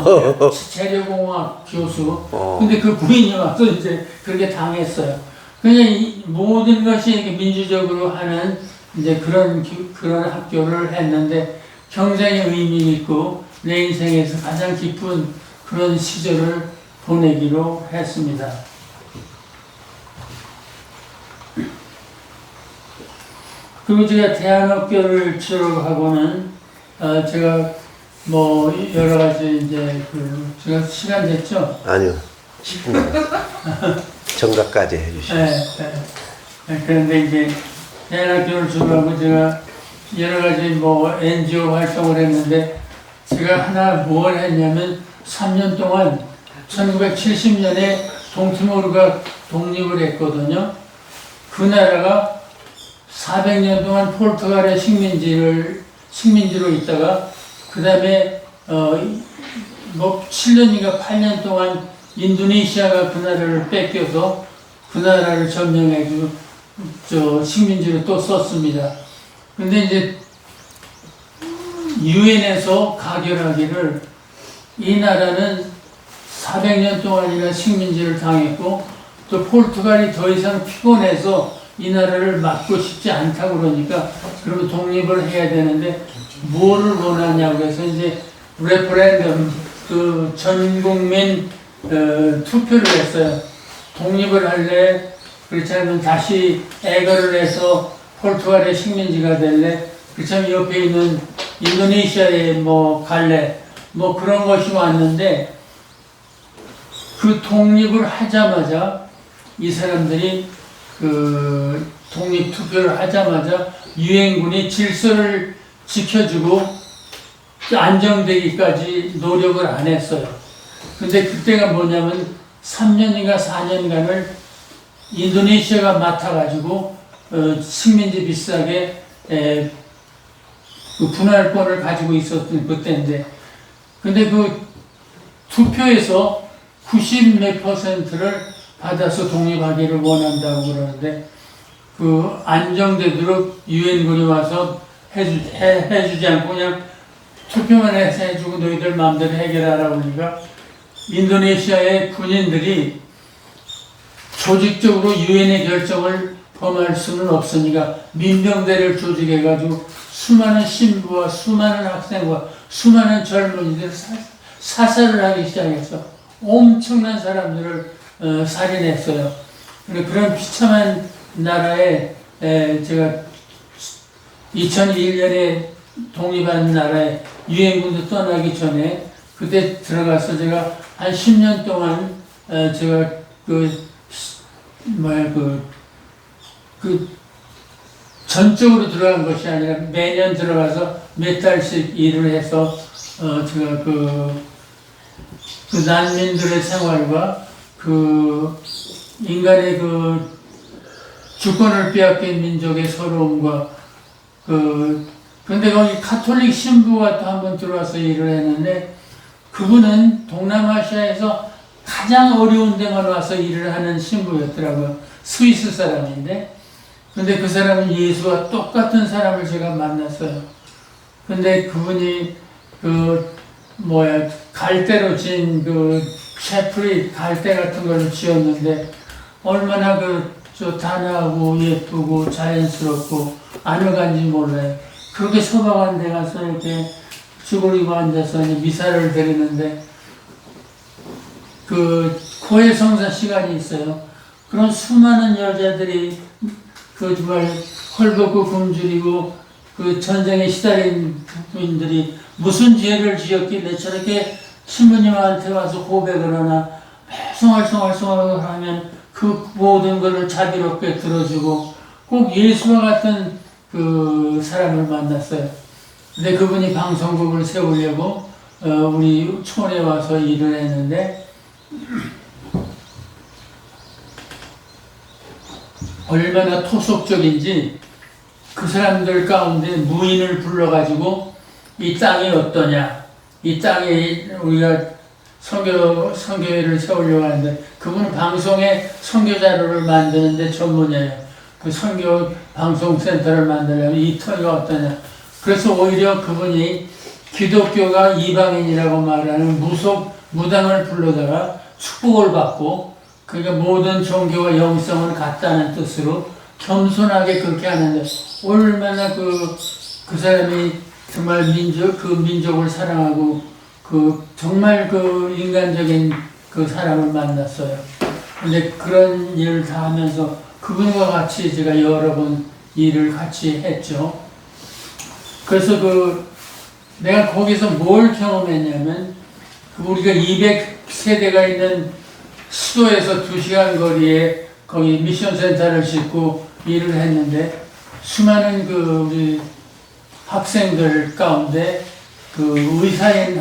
재료공학 교수 근데 그 부인이 와서 이제 그렇게 당했어요. 그냥 이 모든 것이 민주적으로 하는 이제 그런 학교를 했는데 굉장히 의미 있고 내 인생에서 가장 깊은 그런 시절을 보내기로 했습니다. 그리고 제가 대안학교를 졸업하고는 제가 뭐 여러 가지 이제 제가 시간 됐죠? 아니요. 10분 정각까지 해주시죠. 네. 그런데 이제 대안학교를 졸업하고 제가 여러 가지 뭐 NGO 활동을 했는데 제가 하나 뭘 했냐면 3년 동안 1970년에 동티모르가 독립을 했거든요. 그 나라가 400년 동안 포르투갈의 식민지로 있다가 그 다음에 뭐 7년인가 8년 동안 인도네시아가 그 나라를 뺏겨서 그 나라를 점령해주고 식민지로 또 썼습니다. 근데 이제 유엔에서 가결하기를 이 나라는 400년 동안이나 식민지를 당했고 또 포르투갈이 더 이상 피곤해서 이 나라를 맡고 싶지 않다고 그러니까 그러면 독립을 해야 되는데 뭐를 원하냐고 해서 이제 레퍼런덤 전국민 투표를 했어요. 독립을 할래? 그렇지 않으면 다시 애거를 해서 포르투갈의 식민지가 될래? 그렇지 않으면 옆에 있는 인도네시아에 뭐 갈래? 뭐 그런 것이 왔는데 그 독립을 하자마자 이 사람들이 그 독립 투표를 하자마자 유엔군이 질서를 지켜주고 안정되기까지 노력을 안 했어요. 근데 그때가 뭐냐면 3년인가 4년간을 인도네시아가 맡아가지고 식민지 비슷하게 그 분할권을 가지고 있었던 그때인데 근데 그 투표에서 90 몇 %를 받아서 독립하기를 원한다고 그러는데 그 안정되도록 유엔군이 와서 해주지 않고 그냥 투표만 해서 해주고 너희들 마음대로 해결하라고 그러니까 인도네시아의 군인들이 조직적으로 유엔의 결정을 범할 수는 없으니까 민병대를 조직해가지고 수많은 신부와 수많은 학생과 수많은 젊은이들 사살을 하기 시작해서 엄청난 사람들을 살인했어요. 그런 비참한 나라에 제가 2001년에 독립한 나라에 유엔군도 떠나기 전에 그때 들어가서 제가 한 10년 동안 제가 전적으로 들어간 것이 아니라 매년 들어가서 몇 달씩 일을 해서 제가 그 난민들의 생활과 그 인간의 그 주권을 빼앗긴 민족의 서러움과 근데 거기 카톨릭 신부가 또 한 번 들어와서 일을 했는데 그분은 동남아시아에서 가장 어려운 데만 와서 일을 하는 신부였더라고요. 스위스 사람인데 근데 그 사람은 예수와 똑같은 사람을 제가 만났어요. 근데 그분이 갈대로 진 셰프리 갈대 같은 걸 지었는데 얼마나 단아하고 예쁘고 자연스럽고 아늑한지 몰라요. 그렇게 소박한 데 가서 이렇게 쭈그리고 앉아서 이제 미사를 드리는데 그 고해 성사 시간이 있어요. 그런 수많은 여자들이 그 정말 헐벗고 굶주리고 그 전쟁에 시달린 분들이 무슨 죄를 지었길래 저렇게 신부님한테 와서 고백을 하나 송알송알 하면 그 모든 것을 자비롭게 들어주고 꼭 예수와 같은 그 사람을 만났어요. 근데 그분이 방송국을 세우려고 우리 촌에 와서 일을 했는데 얼마나 토속적인지 그 사람들 가운데 무인을 불러가지고 이 땅이 어떠냐, 이 땅에 우리가 선교회를 세우려고 하는데 그분은 방송에 선교 자료를 만드는데 전문이에요. 그 선교 방송센터를 만들려면 이 터가 어떠냐. 그래서 오히려 그분이 기독교가 이방인이라고 말하는 무당을 불러다가 축복을 받고 그러니까 모든 종교와 영성을 갖다는 뜻으로 겸손하게 그렇게 하는데 얼마나 그 사람이 정말 민족을 사랑하고 정말 인간적인 그 사람을 만났어요. 근데 그런 일을 다 하면서 그분과 같이 제가 여러 번 일을 같이 했죠. 그래서 내가 거기서 뭘 경험했냐면 우리가 200세대가 있는 수도에서 2시간 거리에 거기 미션 센터를 짓고 일을 했는데 수많은 우리 학생들 가운데 의사인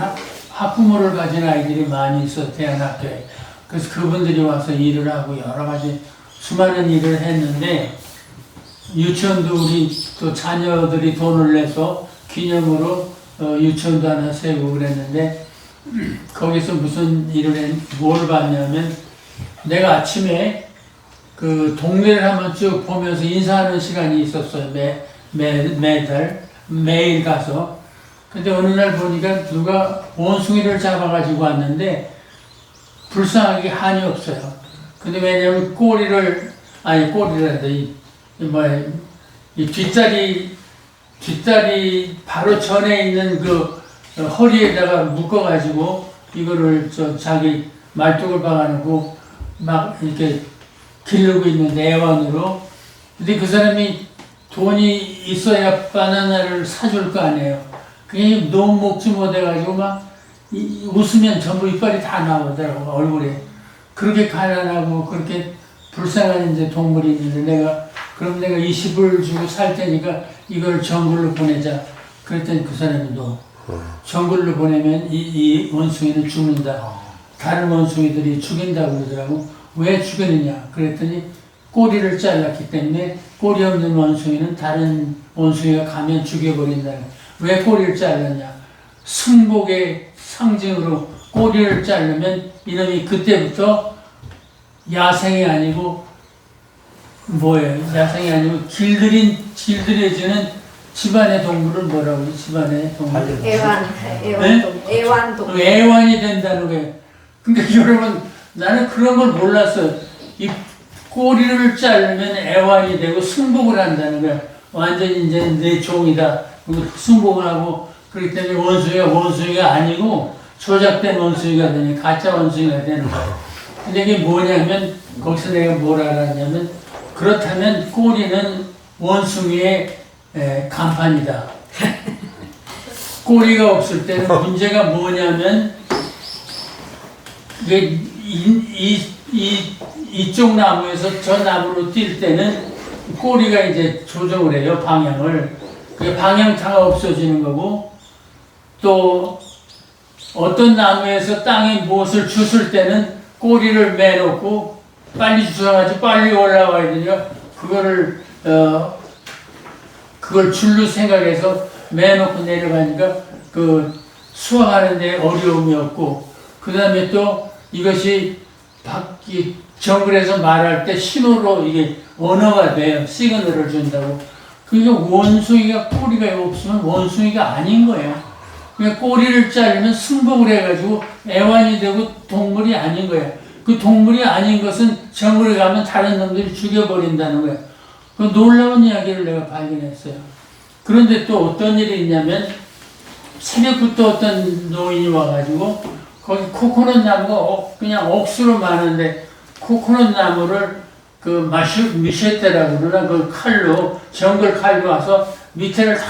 학부모를 가진 아이들이 많이 있어 대안학교에. 그래서 그분들이 와서 일을 하고 여러 가지 수많은 일을 했는데 유치원도 우리 또 자녀들이 돈을 내서 기념으로 유치원도 하나 세우고 그랬는데 거기서 무슨 뭘 봤냐면 내가 아침에 그 동네를 한번 쭉 보면서 인사하는 시간이 있었어요. 매일 가서. 근데 어느 날 보니까 누가 원숭이를 잡아가지고 왔는데 불쌍하게 한이 없어요. 근데 왜냐면 이 뒷다리 바로 전에 있는 허리에다가 묶어가지고 이거를 자기 말뚝을 박아놓고 막 이렇게 기르고 있는 애완으로. 근데 그 사람이 돈이 있어야 바나나를 사줄 거 아니에요. 그게 너무 먹지 못해가지고 막 웃으면 전부 이빨이 다 나오더라고 얼굴에. 그렇게 가난하고 그렇게 불쌍한 이제 동물이 있는데 그럼 내가 20을 주고 살 테니까 이걸 정글로 보내자. 그랬더니 그 사람이 정글로 보내면 이 원숭이는 죽는다. 다른 원숭이들이 죽인다고 그러더라고. 왜 죽이느냐 그랬더니 꼬리를 잘랐기 때문에 꼬리 없는 원숭이는 다른 원숭이가 가면 죽여버린다. 왜 꼬리를 잘랐냐. 승복의 상징으로 꼬리를 자르면 이놈이 그때부터 야생이 아니고 야생이 아니고 길들여지는 집안의 동물을 뭐라고 그러지? 집안의 동물. 애완동. 애완이 된다는 거예요. 그러니까 여러분 나는 그런 걸 몰랐어요. 이 꼬리를 자르면 애완이 되고 승복을 한다는 거야. 완전히 이제 내 종이다. 승복을 하고 그렇기 때문에 원숭이가 아니고 조작된 원숭이가 되니 가짜 원숭이가 되는 거야. 근데 이게 뭐냐면 거기서 내가 뭘 알았냐면 그렇다면 꼬리는 원숭이의 간판이다. 꼬리가 없을 때는 문제가 뭐냐면 이쪽 나무에서 저 나무로 뛸 때는 꼬리가 이제 조정을 해요. 방향을. 그게 방향타가 없어지는 거고 또 어떤 나무에서 땅에 무엇을 주술 때는 꼬리를 매놓고 빨리 주워가지고 빨리 올라와야 되니까 그걸 줄로 생각해서 매놓고 내려가니까 수확하는데 어려움이 없고 그 다음에 또 이것이 정글에서 말할 때 신호로 이게 언어가 돼요. 시그널을 준다고. 그러니까 원숭이가 꼬리가 없으면 원숭이가 아닌 거예요. 그러니까 꼬리를 자르면 승복을 해가지고 애완이 되고 동물이 아닌 거예요. 그 동물이 아닌 것은 정글에 가면 다른 놈들이 죽여버린다는 거예요. 그 놀라운 이야기를 내가 발견했어요. 그런데 또 어떤 일이 있냐면 새벽부터 어떤 노인이 와가지고 거기 코코넛 나무가 그냥 억수로 많은데 코코넛 나무를 그 미쉐테라고 그러나 그 칼로 정글 칼로 와서 밑에를 다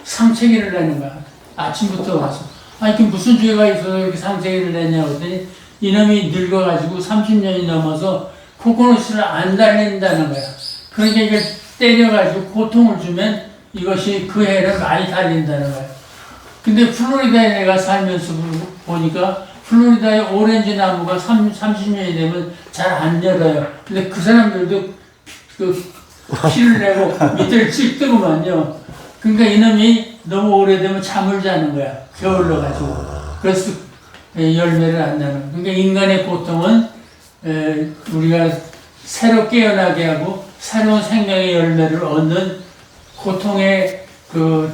상체기를 내는 거야. 아침부터 와서. 아니 그 무슨 죄가 있어서 이렇게 상체기를 내냐 그랬더니 이놈이 늙어가지고 30년이 넘어서 코코넛을 안 달린다는 거야. 그러니까 이걸 때려가지고 고통을 주면 이것이 그 해를 많이 달린다는 거야. 근데 플로리다에 내가 살면서 보니까 플로리다의 오렌지 나무가 30년이 되면 잘 안 열어요. 근데 그 사람들도 그 피를 내고 밑을 찍더구만요. 그러니까 이놈이 너무 오래되면 잠을 자는 거야. 겨울로 가지고. 그래서 열매를 안 나는. 그러니까 인간의 고통은 우리가 새로 깨어나게 하고 새로운 생명의 열매를 얻는 고통의 그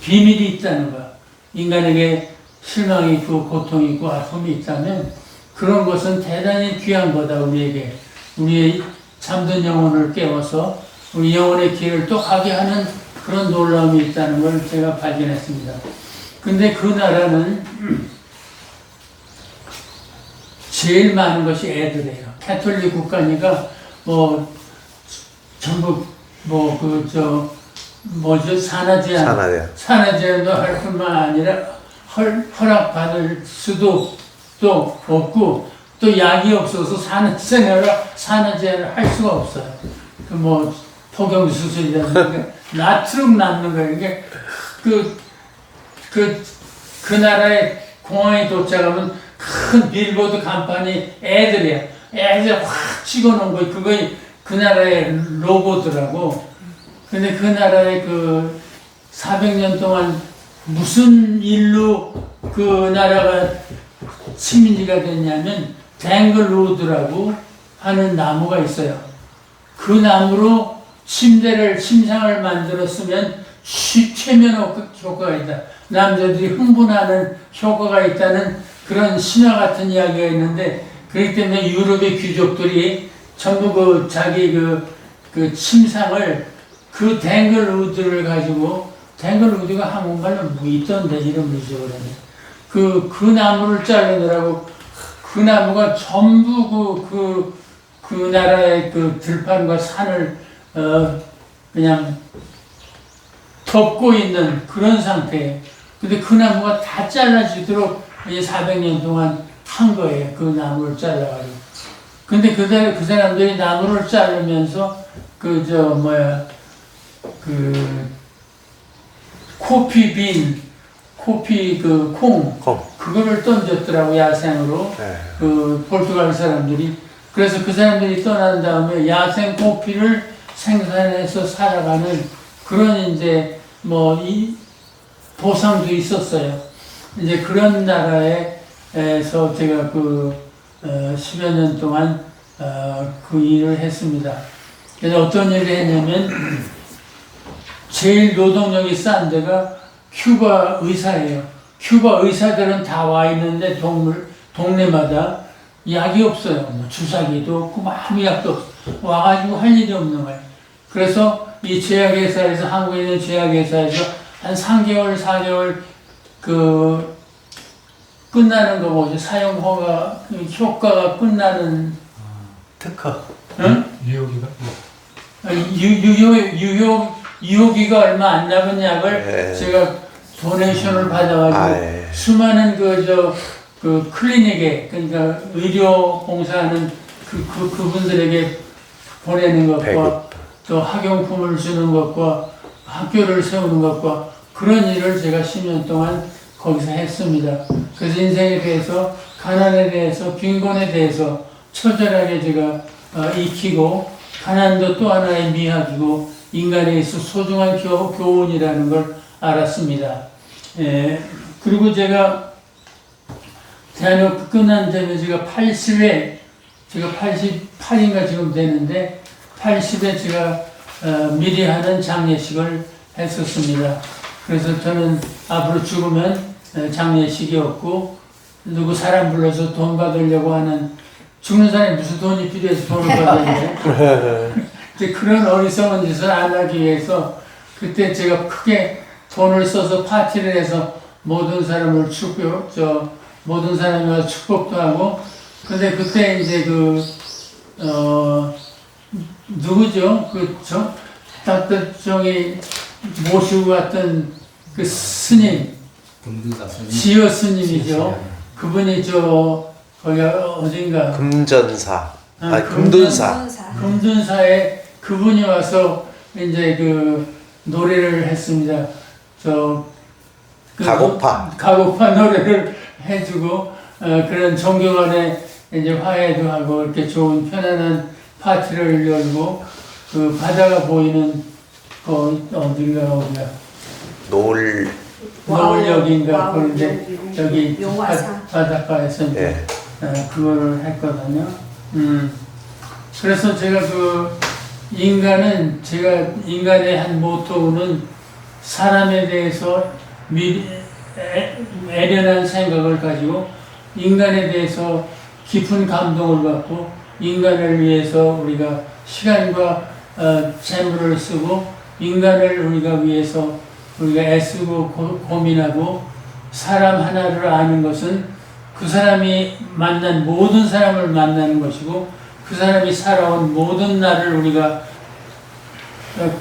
비밀이 있다는 거야. 인간에게 실망이 있고 고통이 있고 아픔이 있다면 그런 것은 대단히 귀한 거다. 우리에게 우리의 잠든 영혼을 깨워서 우리 영혼의 길을 또 가게 하는 그런 놀라움이 있다는 걸 제가 발견했습니다. 근데 그 나라는 제일 많은 것이 애들이에요. 캐톨릭 국가니까 뭐 전부 산하제한도 할 뿐만 아니라 허락받을 수도 또 없고 또 약이 없어서 산하제한을 할 수가 없어요. 그 뭐 포경 수술이라든가 나트륨 남는 거예요. 이게 그 나라의 공항에 도착하면 큰 빌보드 간판이 애들이야. 애들 확 찍어놓은 거 그거이 그 나라의 로고더라고. 근데 그 나라의 그 400년 동안 무슨 일로 그 나라가 식민지가 됐냐면 댕글우드라고 하는 나무가 있어요. 그 나무로 침상을 만들었으면 최면 효과가 있다. 남자들이 흥분하는 효과가 있다는 그런 신화 같은 이야기가 있는데 그렇기 때문에 유럽의 귀족들이 전부 자기 그 침상을 그 댕글우드를 가지고 댕글우드가 한국말로 뭐 있던데 이름을 잊어버렸네. 그 나무를 자르느라고 그 나무가 전부 그 나라의 그 들판과 산을 그냥 덮고 있는 그런 상태예요. 근데 그 나무가 다 잘라지도록 이제 400년 동안 한 거예요. 그 나무를 잘라가지고. 근데 그 사람들이 나무를 자르면서 코피 콩 그거를 던졌더라고 야생으로. 네. 그 포르투갈 사람들이. 그래서 그 사람들이 떠난 다음에 야생 코피를 생산해서 살아가는 그런 이제 이 보상도 있었어요. 이제 그런 나라에서 제가 10여 년 동안 그 일을 했습니다. 그래서 어떤 일을 했냐면 제일 노동력이 싼 데가 큐바 의사예요. 큐바 의사들은 다 와 있는데 동네마다 약이 없어요. 뭐 주사기도 없고 아무 약도 없어. 와가지고 할 일이 없는 거예요. 그래서 이 제약회사에서 한국에 있는 제약회사에서 한 3개월, 4개월 끝나는 거 뭐지? 사용 효과가 끝나는 특허. 응? 유효기간. 유효기가 얼마 안 남은 약을 네. 제가 도네이션을 받아가지고 수많은 그 클리닉에 그러니까 의료 봉사하는 그분들에게 보내는 것과 또 학용품을 주는 것과 학교를 세우는 것과 그런 일을 제가 10년 동안 거기서 했습니다. 그래서 인생에 대해서 가난에 대해서 빈곤에 대해서 처절하게 제가 익히고 가난도 또 하나의 미학이고 인간에 있어 소중한 교훈이라는 걸 알았습니다. 그리고 제가 대학교 끝난 다음에 제가 88인가 지금 되는데 80에 제가 미리 하는 장례식을 했었습니다. 그래서 저는 앞으로 죽으면 장례식이 없고 누구 사람 불러서 돈 받으려고 하는 죽는 사람이 무슨 돈이 필요해서 돈을 받아야 돼. 그런 어리석은 짓을 안 하기 위해서 그때 제가 크게 돈을 써서 파티를 해서 모든 사람을 모든 사람과 축복도 하고, 근데 그때 이제 누구죠? 저기 모시고 갔던 그 스님, 지어 스님이죠. 그분이 거기 어딘가 금전사, 금둔사. 금둔사에 그분이 와서 이제 노래를 했습니다. 가고파 노래를 해주고, 그런 종교 간에 이제 화해도 하고, 이렇게 좋은 편안한 파티를 열고, 바다가 보이는, 어디가, 노을역인가, 그런데, 저기, 바닷가에서 이제, 그거를 했거든요. 그래서 제가 인간의 한 모토는 사람에 대해서 애련한 생각을 가지고 인간에 대해서 깊은 감동을 받고 인간을 위해서 우리가 시간과 재물을 쓰고 인간을 우리가 위해서 우리가 애쓰고 고민하고 사람 하나를 아는 것은 그 사람이 만난 모든 사람을 만나는 것이고 그 사람이 살아온 모든 날을 우리가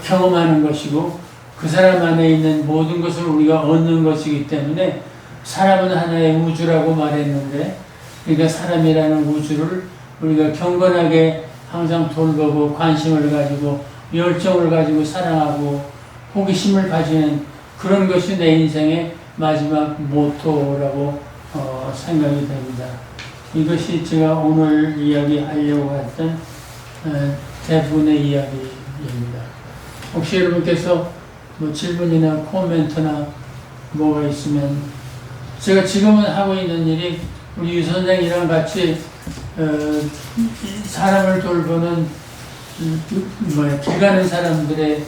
경험하는 것이고 그 사람 안에 있는 모든 것을 우리가 얻는 것이기 때문에 사람은 하나의 우주라고 말했는데 그러니까 사람이라는 우주를 우리가 경건하게 항상 돌보고 관심을 가지고 열정을 가지고 사랑하고 호기심을 가지는 그런 것이 내 인생의 마지막 모토라고 생각이 됩니다. 이것이 제가 오늘 이야기하려고 했던 대부분의 이야기입니다. 혹시 여러분께서 뭐 질문이나 코멘트나 뭐가 있으면 제가 지금은 하고 있는 일이 우리 유 선생이랑 같이 사람을 돌보는 길 가는 사람들의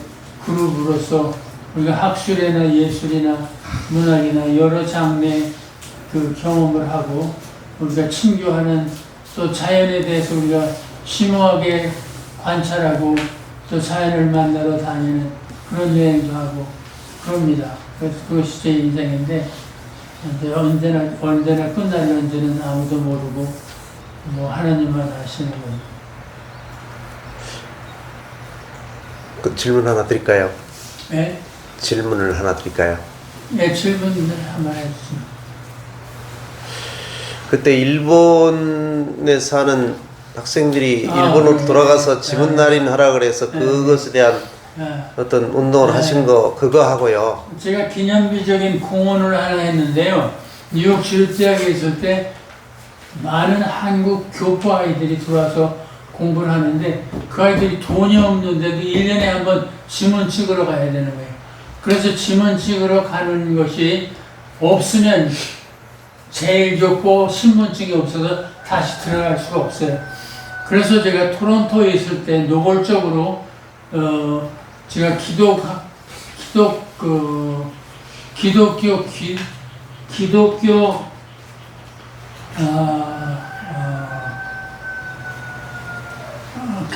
그룹으로서 우리가 학술이나 예술이나 문학이나 여러 장르의 경험을 하고 우리가 친교하는 또 자연에 대해서 우리가 심오하게 관찰하고 또 자연을 만나러 다니는 그런 여행도 하고 그럽니다. 그래서 그것이 제 인생인데 언제나 끝날는지는 아무도 모르고 뭐 하나님만 아시는 거예요. 그 질문 하나 드릴까요? 네? 질문을 하나 드릴까요? 네, 질문 한번 해주세요. 그때 일본에 사는 학생들이 일본으로 돌아가서 지문날인 하라 그래서 그것에 대한 어떤 운동을 하신 거 그거 하고요. 제가 기념비적인 공헌을 하나 했는데요. 뉴욕 주립대학에 있을 때 많은 한국 교포 아이들이 들어와서 공부를 하는데 그 아이들이 돈이 없는데도 1년에 한 번 지문 찍으러 가야 되는 거예요. 그래서 지문 찍으러 가는 것이 없으면 제일 좋고 신분증이 없어서 다시 들어갈 수가 없어요. 그래서 제가 토론토에 있을 때 노골적으로 제가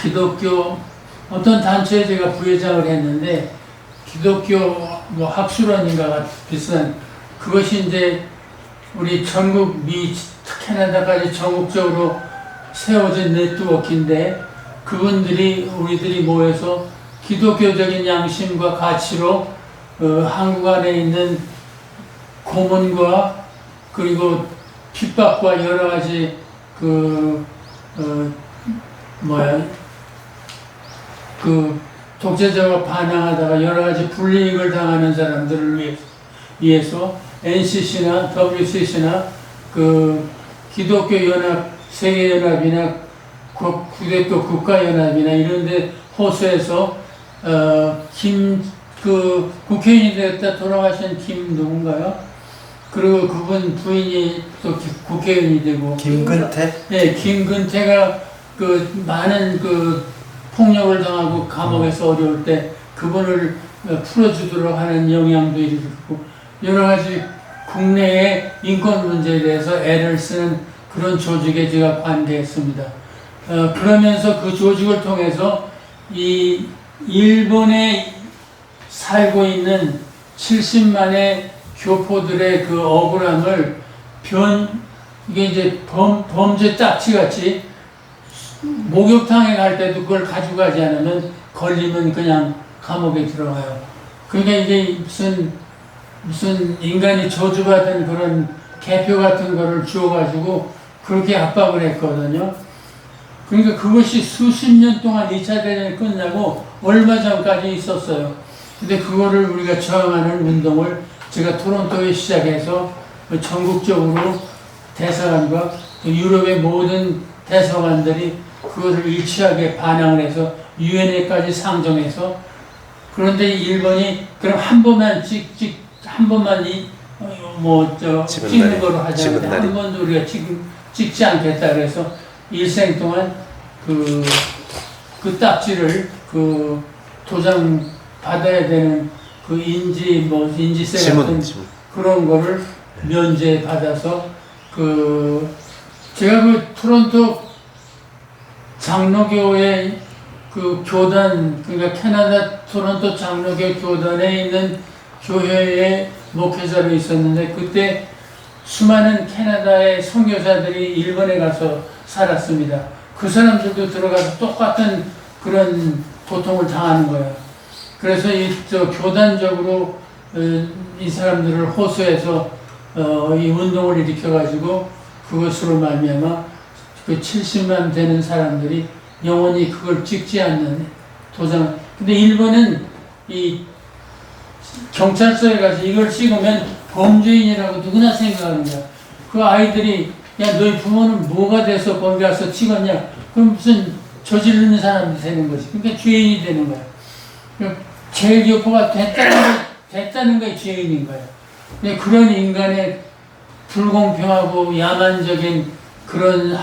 기독교 어떤 단체에 제가 부회장을 했는데 기독교 뭐 학술원인가 비슷한 그것이 이제 우리 전국 캐나다까지 전국적으로 세워진 네트워크인데 그분들이 우리들이 모여서 기독교적인 양심과 가치로 한국 안에 있는 고문과 그리고 핍박과 여러 가지 독재자가 반항하다가 여러 가지 불이익을 당하는 사람들을 위해서 NCC나 WCC나 기독교 연합, 세계연합이나 기독교 국가연합이나 이런데 호소해서 국회의원이 되었다 돌아가신 김 누군가요? 그리고 그분 부인이 또 국회의원이 되고 김근태? 네, 김근태가 많은 폭력을 당하고 감옥에서 어려울 때 그분을 풀어주도록 하는 영향도 있고 여러 가지 국내의 인권 문제에 대해서 애를 쓰는 그런 조직에 제가 관계했습니다. 그러면서 그 조직을 통해서 이 일본에 살고 있는 70만의 교포들의 그 억울함을 이게 이제 범죄 딱지같이 목욕탕에 갈 때도 그걸 가져가지 않으면 걸리면 그냥 감옥에 들어가요. 그러니까 이게 무슨 인간이 저주받은 그런 개표 같은 거를 주어가지고 그렇게 압박을 했거든요. 그러니까 그것이 수십 년 동안 2차 대전이 끝나고 얼마 전까지 있었어요. 근데 그거를 우리가 저항하는 운동을 제가 토론토에 시작해서 전국적으로 대사관과 유럽의 모든 대사관들이 그것을 일치하게 반항을 해서 유엔에까지 상정해서 그런데 일본이 그럼 한 번만 찍는 거로 하자는데 한 번도 우리가 찍지 않겠다 그래서 일생 동안 그 딱지를 그 도장 받아야 되는 그 인지세 같은 그런 거를 면제 받아서 제가 그 토론토 장로교회 그 교단, 그러니까 캐나다 토론토 장로교 교단에 있는 교회의 목회자로 있었는데 그때 수많은 캐나다의 선교사들이 일본에 가서 살았습니다. 그 사람들도 들어가서 똑같은 그런 고통을 당하는 거예요. 그래서 교단적으로 이 사람들을 호소해서 이 운동을 일으켜가지고 그것으로 말미암아 그 70만 되는 사람들이 영원히 그걸 찍지 않는 도장. 근데 일본은 이 경찰서에 가서 이걸 찍으면 범죄인이라고 누구나 생각하는 거야. 그 아이들이 야 너희 부모는 뭐가 돼서 거기 가서 찍었냐? 그럼 무슨 저지르는 사람이 되는 거지. 그러니까 죄인이 되는 거야. 제일 교포가 됐다는 게 죄인인 거야. 근데 그런 인간의 불공평하고 야만적인 그런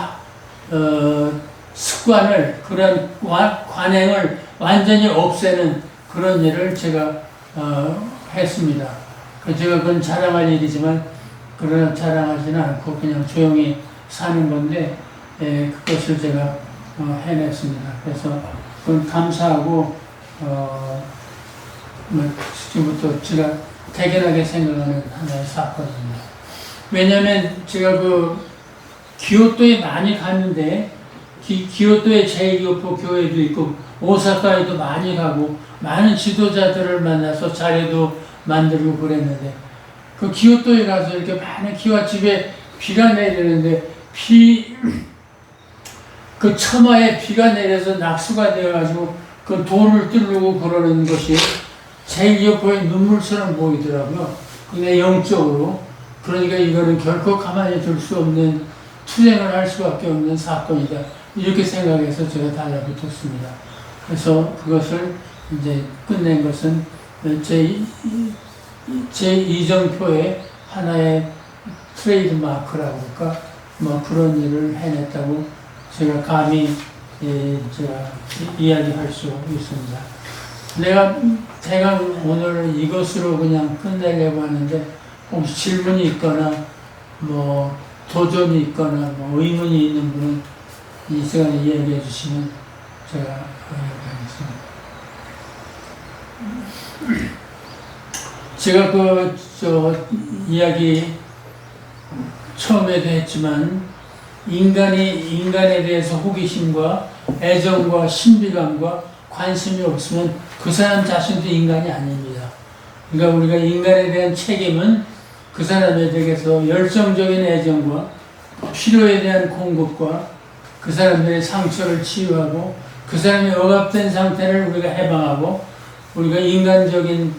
습관을, 그런 관행을 완전히 없애는 그런 일을 제가 했습니다. 제가 그건 자랑할 일이지만 그러나 자랑하지는 않고 그냥 조용히 사는 건데 그것을 제가 해냈습니다. 그래서 그건 감사하고 지금부터 제가 대견하게 생각하는 하나의 사건입니다. 왜냐하면 제가 기요토에 많이 갔는데 기요토에 제2교포 교회도 있고 오사카에도 많이 가고 많은 지도자들을 만나서 자료도 만들고 그랬는데 그 기요토에 가서 이렇게 많은 기와집에 비가 내리는데 그 처마에 비가 내려서 낙수가 되어가지고 그 돌을 뚫고 그러는 것이 제2교포의 눈물처럼 보이더라고요. 근데 영적으로 그러니까 이거는 결코 가만히 둘 수 없는 투쟁을 할 수밖에 없는 사건이다. 이렇게 생각해서 제가 달라붙었습니다. 그래서 그것을 이제 끝낸 것은 제 이정표의 하나의 트레이드 마크라고 할까? 그런 일을 해냈다고 제가 감히 제가 이야기할 수 있습니다. 제가 오늘 이것으로 그냥 끝내려고 하는데 혹시 질문이 있거나 도전이 있거나 의문이 있는 분은 이 시간에 이야기해 주시면 제가 하겠습니다. 제가 이야기 처음에도 했지만 인간에 대해서 호기심과 애정과 신비감과 관심이 없으면 그 사람 자신도 인간이 아닙니다. 그러니까 우리가 인간에 대한 책임은 그 사람에 대해서 열정적인 애정과 필요에 대한 공급과 그 사람들의 상처를 치유하고 그 사람이 억압된 상태를 우리가 해방하고 우리가 인간적인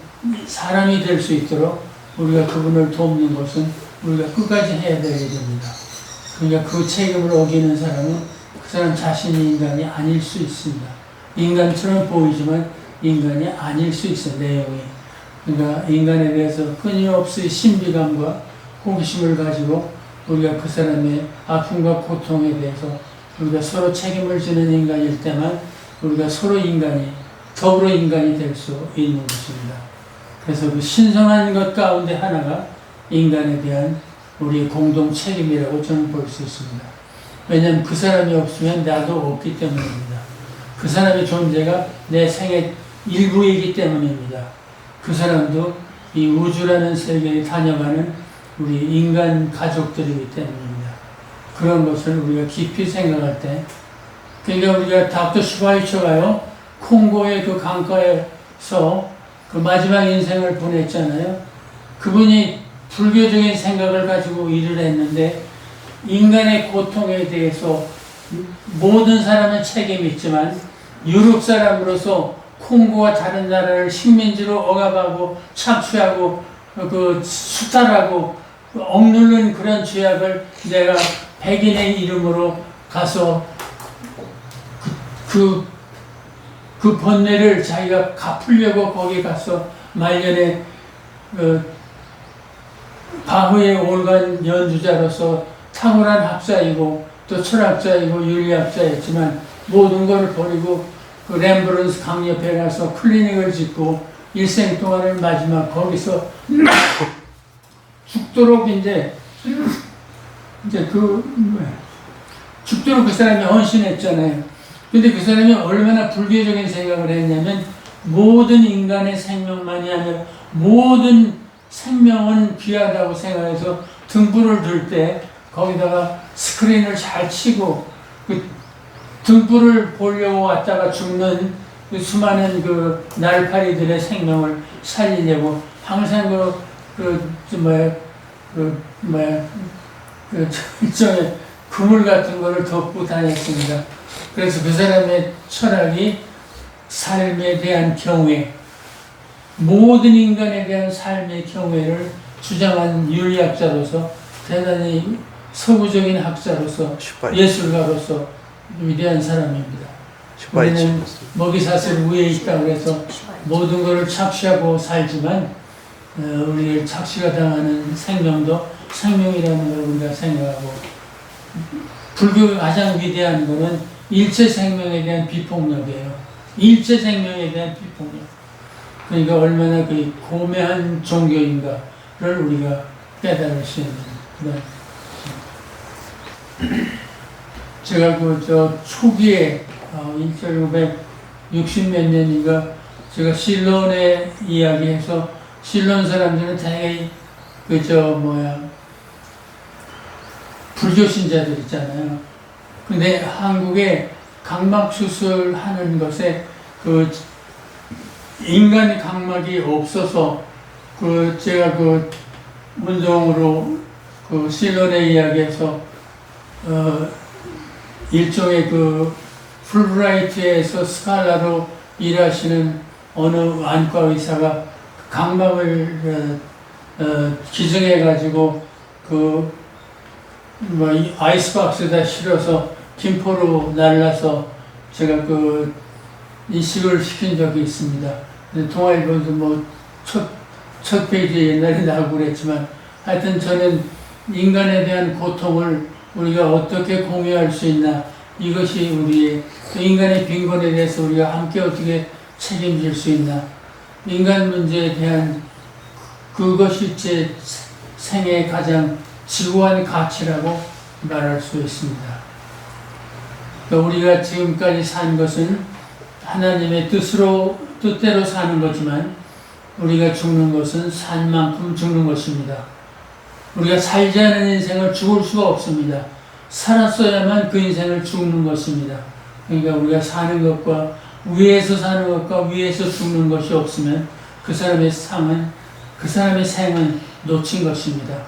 사람이 될 수 있도록 우리가 그분을 돕는 것은 우리가 끝까지 해야 되게 됩니다. 그러니까 그 책임을 어기는 사람은 그 사람 자신이 인간이 아닐 수 있습니다. 인간처럼 보이지만 인간이 아닐 수 있어요, 내용이. 그러니까 인간에 대해서 끊임없이 신비감과 호기심을 가지고 우리가 그 사람의 아픔과 고통에 대해서 우리가 서로 책임을 지는 인간일 때만 우리가 서로 더불어 인간이 될 수 있는 것입니다. 그래서 그 신성한 것 가운데 하나가 인간에 대한 우리의 공동 책임이라고 저는 볼 수 있습니다. 왜냐하면 그 사람이 없으면 나도 없기 때문입니다. 그 사람의 존재가 내 생의 일부이기 때문입니다. 그 사람도 이 우주라는 세계에 다녀가는 우리 인간 가족들이기 때문입니다. 그런 것을 우리가 깊이 생각할 때, 그러니까 우리가 닥터 슈바이처가요, 콩고의 그 강가에서 그 마지막 인생을 보냈잖아요. 그분이 불교적인 생각을 가지고 일을 했는데, 인간의 고통에 대해서 모든 사람은 책임이 있지만, 유럽 사람으로서 콩고와 다른 나라를 식민지로 억압하고 착취하고 그 수탈하고 억누른 그런 죄악을 내가 백인의 이름으로 가서 그 번뇌를 자기가 갚으려고 거기 가서 말년에 바흐의 올간 연주자로서 탁월한 학자이고 또 철학자이고 윤리학자였지만 모든 것을 버리고 그 렘브란트 강 옆에 가서 클리닉을 짓고 일생 동안을 마지막 거기서 죽도록 이제 죽도록 그 사람이 헌신했잖아요. 근데 그 사람이 얼마나 불교적인 생각을 했냐면 모든 인간의 생명만이 아니라 모든 생명은 귀하다고 생각해서 등불을 들 때 거기다가 스크린을 잘 치고 그 등불을 보려고 왔다가 죽는 그 수많은 그 날파리들의 생명을 살리려고 항상 일종의 그물 같은 거를 덮고 다녔습니다. 그래서 그 사람의 철학이 삶에 대한 경외, 모든 인간에 대한 삶의 경외를 주장한 윤리학자로서 대단히 서구적인 학자로서 예술가로서 위대한 사람입니다. 우리는 먹이사슬 위에 있다고 해서 모든 것을 착취하고 살지만 우리를 착취가 당하는 생명도 생명이라는 걸 우리가 생각하고 불교가 가장 위대한 것은 일체 생명에 대한 비폭력이에요. 일체 생명에 대한 비폭력. 그러니까 얼마나 그 고매한 종교인가를 우리가 깨달을 수 있는 그런. 제가 초기에 1960 몇 년인가 제가 실론에 이야기해서 실론 사람들은 되게 불교 신자들 있잖아요. 근데 한국에 각막 수술하는 것에 그 인간의 각막이 없어서 제가 운동으로 실론에 이야기해서 일종의 풀브라이트에서 스칼라로 일하시는 어느 안과 의사가 각막을 기증해가지고 아이스박스에다 실어서 김포로 날라서 제가 이식을 시킨 적이 있습니다. 동아일보도 첫 페이지에 옛날에 나오고 그랬지만 하여튼 저는 인간에 대한 고통을 우리가 어떻게 공유할 수 있나, 이것이 우리의 인간의 빈곤에 대해서 우리가 함께 어떻게 책임질 수 있나, 인간 문제에 대한 그것이 제 생애의 가장 지고한 가치라고 말할 수 있습니다. 우리가 지금까지 산 것은 하나님의 뜻대로 사는 거지만 우리가 죽는 것은 산 만큼 죽는 것입니다. 우리가 살지 않은 인생을 죽을 수가 없습니다. 살았어야만 그 인생을 죽는 것입니다. 그러니까 우리가 사는 것과 위에서 사는 것과 위에서 죽는 것이 없으면 그 사람의 생은 놓친 것입니다.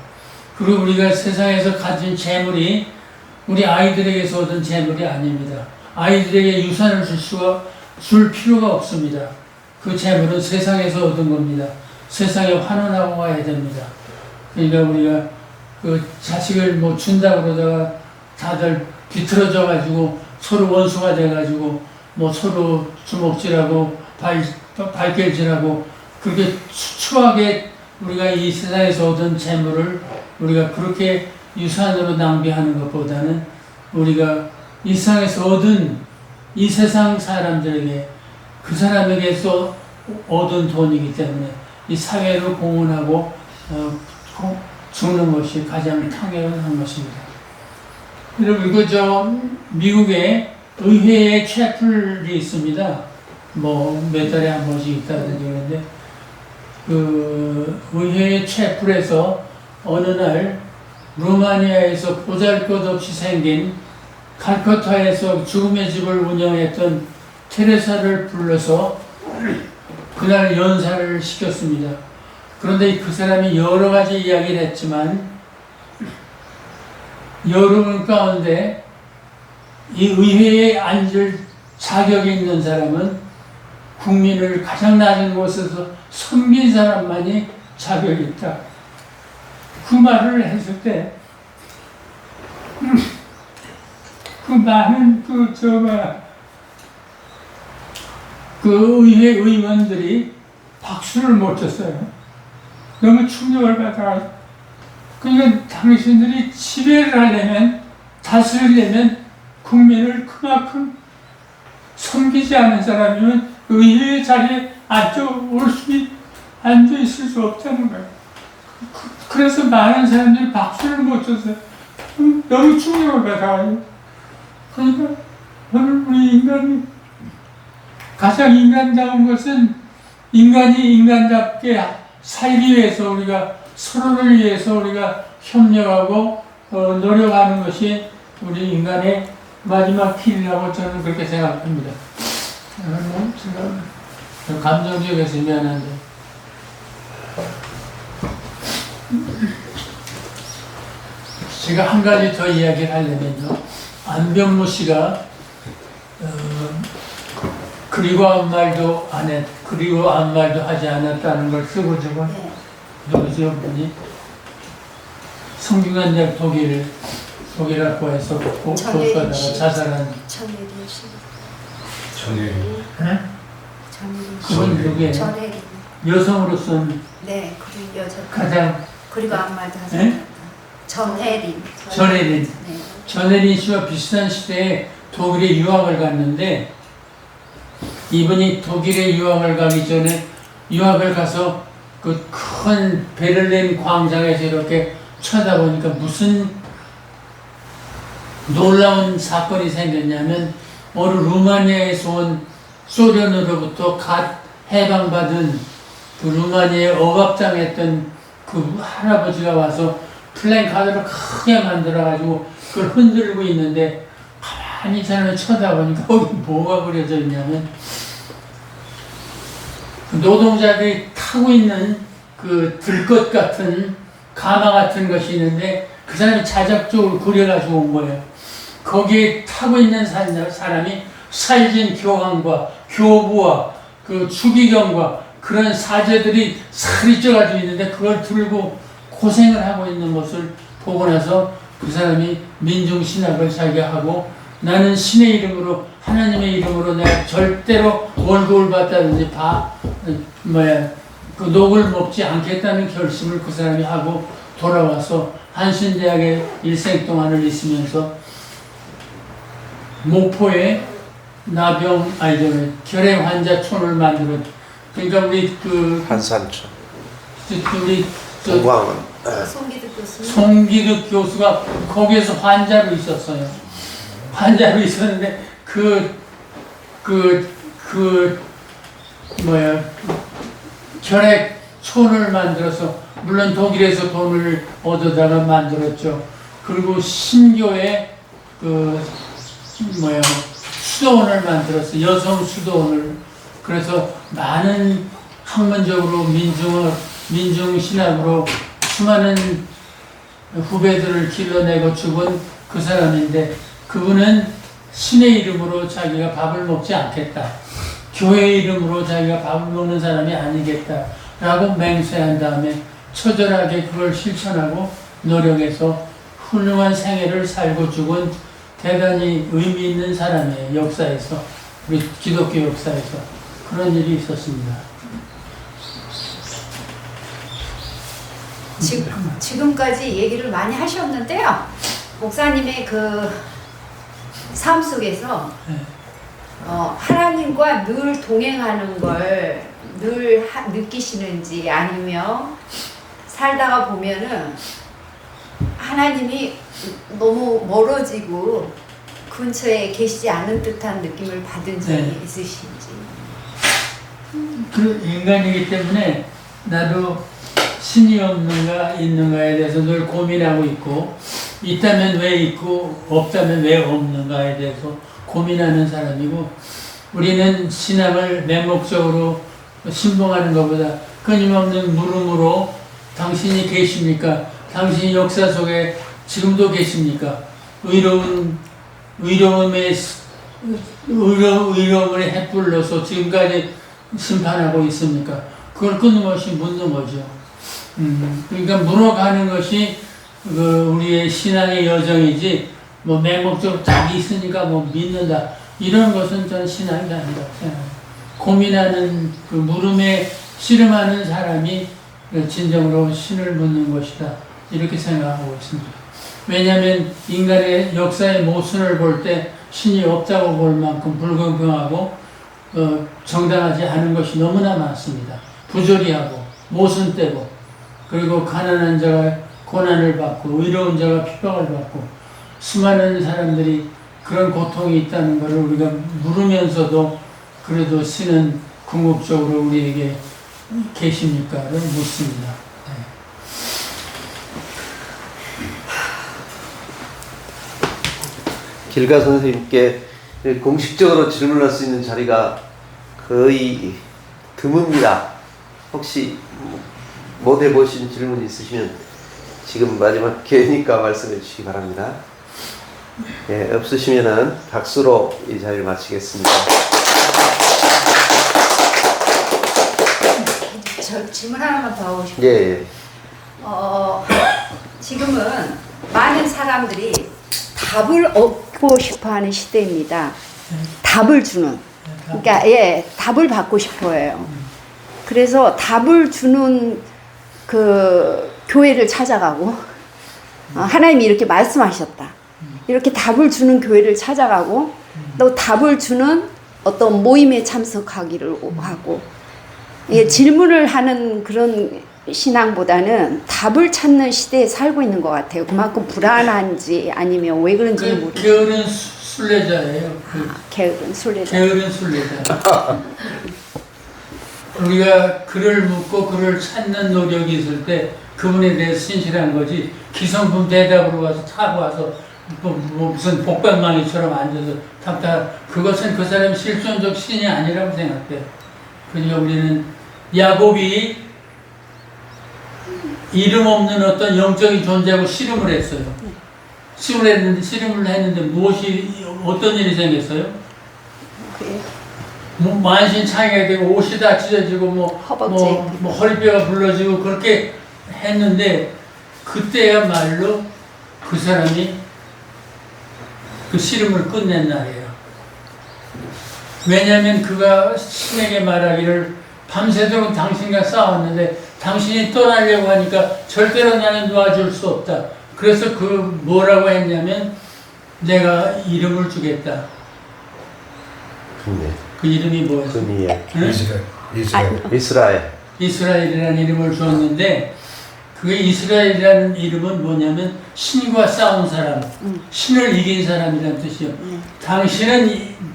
그리고 우리가 세상에서 가진 재물이 우리 아이들에게서 얻은 재물이 아닙니다. 아이들에게 유산을 줄 필요가 없습니다. 그 재물은 세상에서 얻은 겁니다. 세상에 환원하고 와야 됩니다. 그러니까 우리가 자식을 준다고 그러다가 다들 비틀어져 가지고 서로 원수가 돼가지고 서로 주먹질하고 발길질하고 그렇게 추하게 우리가 이 세상에서 얻은 재물을 우리가 그렇게 유산으로 낭비하는 것보다는 우리가 이 세상에서 얻은 이 세상 사람들에게 그 사람에게서 얻은 돈이기 때문에 이 사회로 공헌하고 죽는 것이 가장 당연한 것입니다. 그리고 미국에 의회에 채플이 있습니다. 몇 달에 한 번씩 있다든지 그러는데 그 의회 채플에서 어느 날 루마니아에서 보잘것없이 생긴 칼커타에서 죽음의 집을 운영했던 테레사를 불러서 그날 연사를 시켰습니다. 그런데 그 사람이 여러 가지 이야기를 했지만 여러 가운데 이 의회에 앉을 자격이 있는 사람은 국민을 가장 낮은 곳에서 섬긴 사람만이 자격이 있다. 그 말을 했을 때 그 많은 그 의회 의원들이 박수를 못 쳤어요. 너무 충격을 받아. 그러니까 당신들이 지배를 하려면, 다스리려면 국민을 그만큼 섬기지 않은 사람이면 의회의 자리에 앉아 있을 수 없다는 거예요. 그래서 많은 사람들이 박수를 못 쳤어요. 너무 충격을 받아요. 그러니까 오늘 우리 인간이 가장 인간다운 것은 인간이 인간답게 살기 위해서 우리가 서로를 위해서 우리가 협력하고 노력하는 것이 우리 인간의 마지막 길이라고 저는 그렇게 생각합니다. 제가 감정적이어서 미안한데 제가 한 가지 더 이야기를 하려면요. 안병무 씨가 그리고 아무 말도 하지 않았다는 걸 쓰고 저거 누구죠 분이 성균관대 독일학교에서 교수하다가 자살한 전혜린 씨. 전혜린. 그분 누구예요? 전혜린. 여성으로서는 네, 그리고 여자. 가장 그리고 아무 말도 하지 않았다. 전혜린. 전혜린. 네. 전혜린 씨와 비슷한 시대에 독일에 유학을 갔는데 이분이 독일에 유학을 가기 전에 유학을 가서 그 큰 베를린 광장에서 이렇게 쳐다보니까 무슨 놀라운 사건이 생겼냐면 어느 루마니아에서 온 소련으로부터 갓 해방받은 그 루마니아에 억압당했던 그 할아버지가 와서 플랜카드를 크게 만들어가지고 그걸 흔들고 있는데 가만히 사람을 쳐다보니까 거기 뭐가 그려져 있냐면 노동자들이 타고 있는 그 들것 같은 가마 같은 것이 있는데 그 사람이 자작적으로 그려가지고 온 거예요. 거기에 타고 있는 사람이 살진 교황과 교부와 그 추기경과 그런 사제들이 살이 쪄가지고 있는데 그걸 들고 고생을 하고 있는 것을 보고 나서 그 사람이 민중신학을 자기가 하고 나는 신의 이름으로 하나님의 이름으로 내가 절대로 월급을 받다든지 그 녹을 먹지 않겠다는 결심을 그 사람이 하고 돌아와서 한신대학에 일생 동안을 있으면서 목포에 결핵 환자촌을 만들었. 그러니까 우리 한산촌. 우리 공광은 송기득 교수가 거기에서 환자로 있었어요. 환자로 있었는데 결핵촌을 만들어서 물론 독일에서 돈을 얻어다가 만들었죠. 그리고 신교에 수도원을 만들었어. 여성 수도원을. 그래서 많은 학문적으로 민중신학으로 수많은 후배들을 길러내고 죽은 그 사람인데 그분은 신의 이름으로 자기가 밥을 먹지 않겠다. 교회의 이름으로 자기가 밥을 먹는 사람이 아니겠다. 라고 맹세한 다음에 처절하게 그걸 실천하고 노력해서 훌륭한 생애를 살고 죽은 대단히 의미 있는 사람이에요. 역사에서. 우리 기독교 역사에서. 그런 일이 있었습니다. 지금까지 얘기를 많이 하셨는데요. 목사님의 그 삶 속에서 하나님과 늘 동행하는 걸 늘 느끼시는지 아니면 살다가 보면은 하나님이 너무 멀어지고 근처에 계시지 않은 듯한 느낌을 받은 적이 있으신지. 그 인간이기 때문에 나도 신이 없는가 있는가에 대해서 늘 고민하고 있고, 있다면 왜 있고 없다면 왜 없는가에 대해서 고민하는 사람이고, 우리는 신앙을 맹목적으로 신봉하는 것보다 끊임없는 물음으로 당신이 계십니까? 당신이 역사 속에 지금도 계십니까? 의로움을 햇불러서 지금까지 심판하고 있습니까? 그걸 끊임없이 묻는 거죠. 그러니까 물어가는 것이 우리의 신앙의 여정이지, 뭐 맹목적으로 답이 있으니까 뭐 믿는다, 이런 것은 저는 신앙이 아니라고 생각합니다. 고민하는 그 물음에 씨름하는 사람이 진정으로 신을 묻는 것이다, 이렇게 생각하고 있습니다. 왜냐하면 인간의 역사의 모순을 볼 때 신이 없다고 볼 만큼 불공평하고 정당하지 않은 것이 너무나 많습니다. 부조리하고 모순되고, 그리고 가난한 자가 고난을 받고 의로운 자가 핍박을 받고, 수많은 사람들이 그런 고통이 있다는 것을 우리가 물으면서도 그래도 신은 궁극적으로 우리에게 계십니까를 묻습니다. 네. 길가 선생님께 공식적으로 질문할 수 있는 자리가 거의 드뭅니다. 혹시 못 해보신 질문 있으시면 지금 마지막 기회니까 말씀해 주시기 바랍니다. 예, 없으시면은 박수로 이 자리를 마치겠습니다. 저 질문 하나만 더 하고 싶어요. 예, 예. 지금은 많은 사람들이 답을 얻고 싶어하는 시대입니다. 답을 주는, 그러니까 답을 받고 싶어해요. 그래서 답을 주는 그 교회를 찾아가고, 하나님이 이렇게 말씀하셨다, 이렇게 답을 주는 교회를 찾아가고, 또 답을 주는 어떤 모임에 참석하기를 하고, 질문을 하는 그런 신앙보다는 답을 찾는 시대에 살고 있는 것 같아요. 그만큼 불안한지 아니면 왜 그런지는 모르겠어요. 게으른 순례자예요. 게으른 순례자. 게으른 순례자. 우리가 그를 묻고 그를 찾는 노력이 있을 때 그분에 대해서 신실한 거지, 기성품 대답으로 와서 타고 와서 뭐 무슨 복방망이처럼 앉아서 탁탁, 그것은 그 사람의 실존적 신이 아니라고 생각해요. 그러니까 우리는 야곱이 이름 없는 어떤 영적인 존재하고 씨름을 했어요. 씨름을 했는데 무엇이, 어떤 일이 생겼어요? 뭐 만신창이가 되고 옷이 다 찢어지고 뭐 허리뼈가 불러지고 그렇게 했는데, 그때야말로 그 사람이 그 씨름을 끝낸 날이에요. 왜냐하면 그가 신에게 말하기를 밤새도록 당신과 싸웠는데 당신이 떠나려고 하니까 절대로 나는 놓아줄 수 없다. 그래서 그 뭐라고 했냐면, 내가 이름을 주겠다. 네. 그 이름이 뭐였어요? 응? 이스라엘. 이스라엘이라는 이름을 주었는데, 그게 이스라엘이라는 이름은 뭐냐면 신과 싸운 사람, 신을 이긴 사람이라는 뜻이요.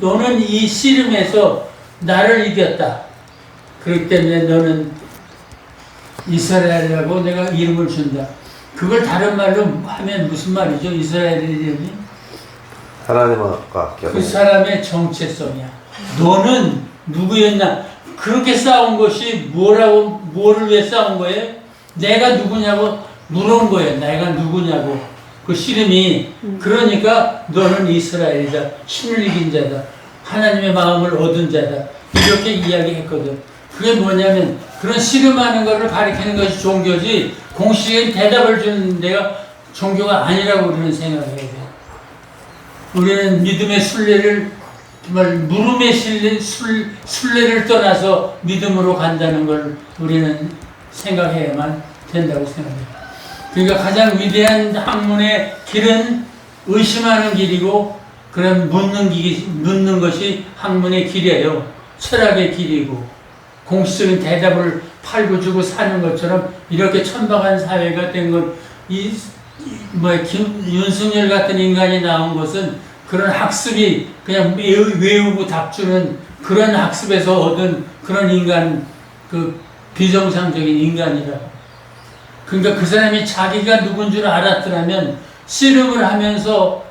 너는 이 씨름에서 나를 이겼다. 그렇기 때문에 너는 이스라엘이라고 내가 이름을 준다. 그걸 다른 말로 하면 무슨 말이죠? 이스라엘의 이름이 하나님과 그 사람의 정체성이야. 너는 누구였나? 그렇게 싸운 것이 뭐를 위해 싸운 거예요? 내가 누구냐고 물은 거예요. 내가 누구냐고. 그 씨름이. 그러니까 너는 이스라엘이다. 신을 이긴 자다. 하나님의 마음을 얻은 자다. 이렇게 이야기했거든. 그게 뭐냐면, 그런 씨름하는 것을 가리키는 것이 종교지, 공식적인 대답을 주는 데가 종교가 아니라고 우리는 생각해야 돼요. 우리는 믿음의 순례를, 정말 물음의 순례를 떠나서 믿음으로 간다는 걸 우리는 생각해야만 된다고 생각합니다. 그러니까 가장 위대한 학문의 길은 의심하는 길이고, 그런 묻는 것이 학문의 길이에요. 철학의 길이고, 공식적인 대답을 팔고 주고 사는 것처럼 이렇게 천박한 사회가 된 것, 윤석열 같은 인간이 나온 것은 그런 학습이 그냥 외우고 답 주는 그런 학습에서 얻은 그런 인간, 그 비정상적인 인간이라. 그러니까 그 사람이 자기가 누군 줄 알았더라면 씨름을 하면서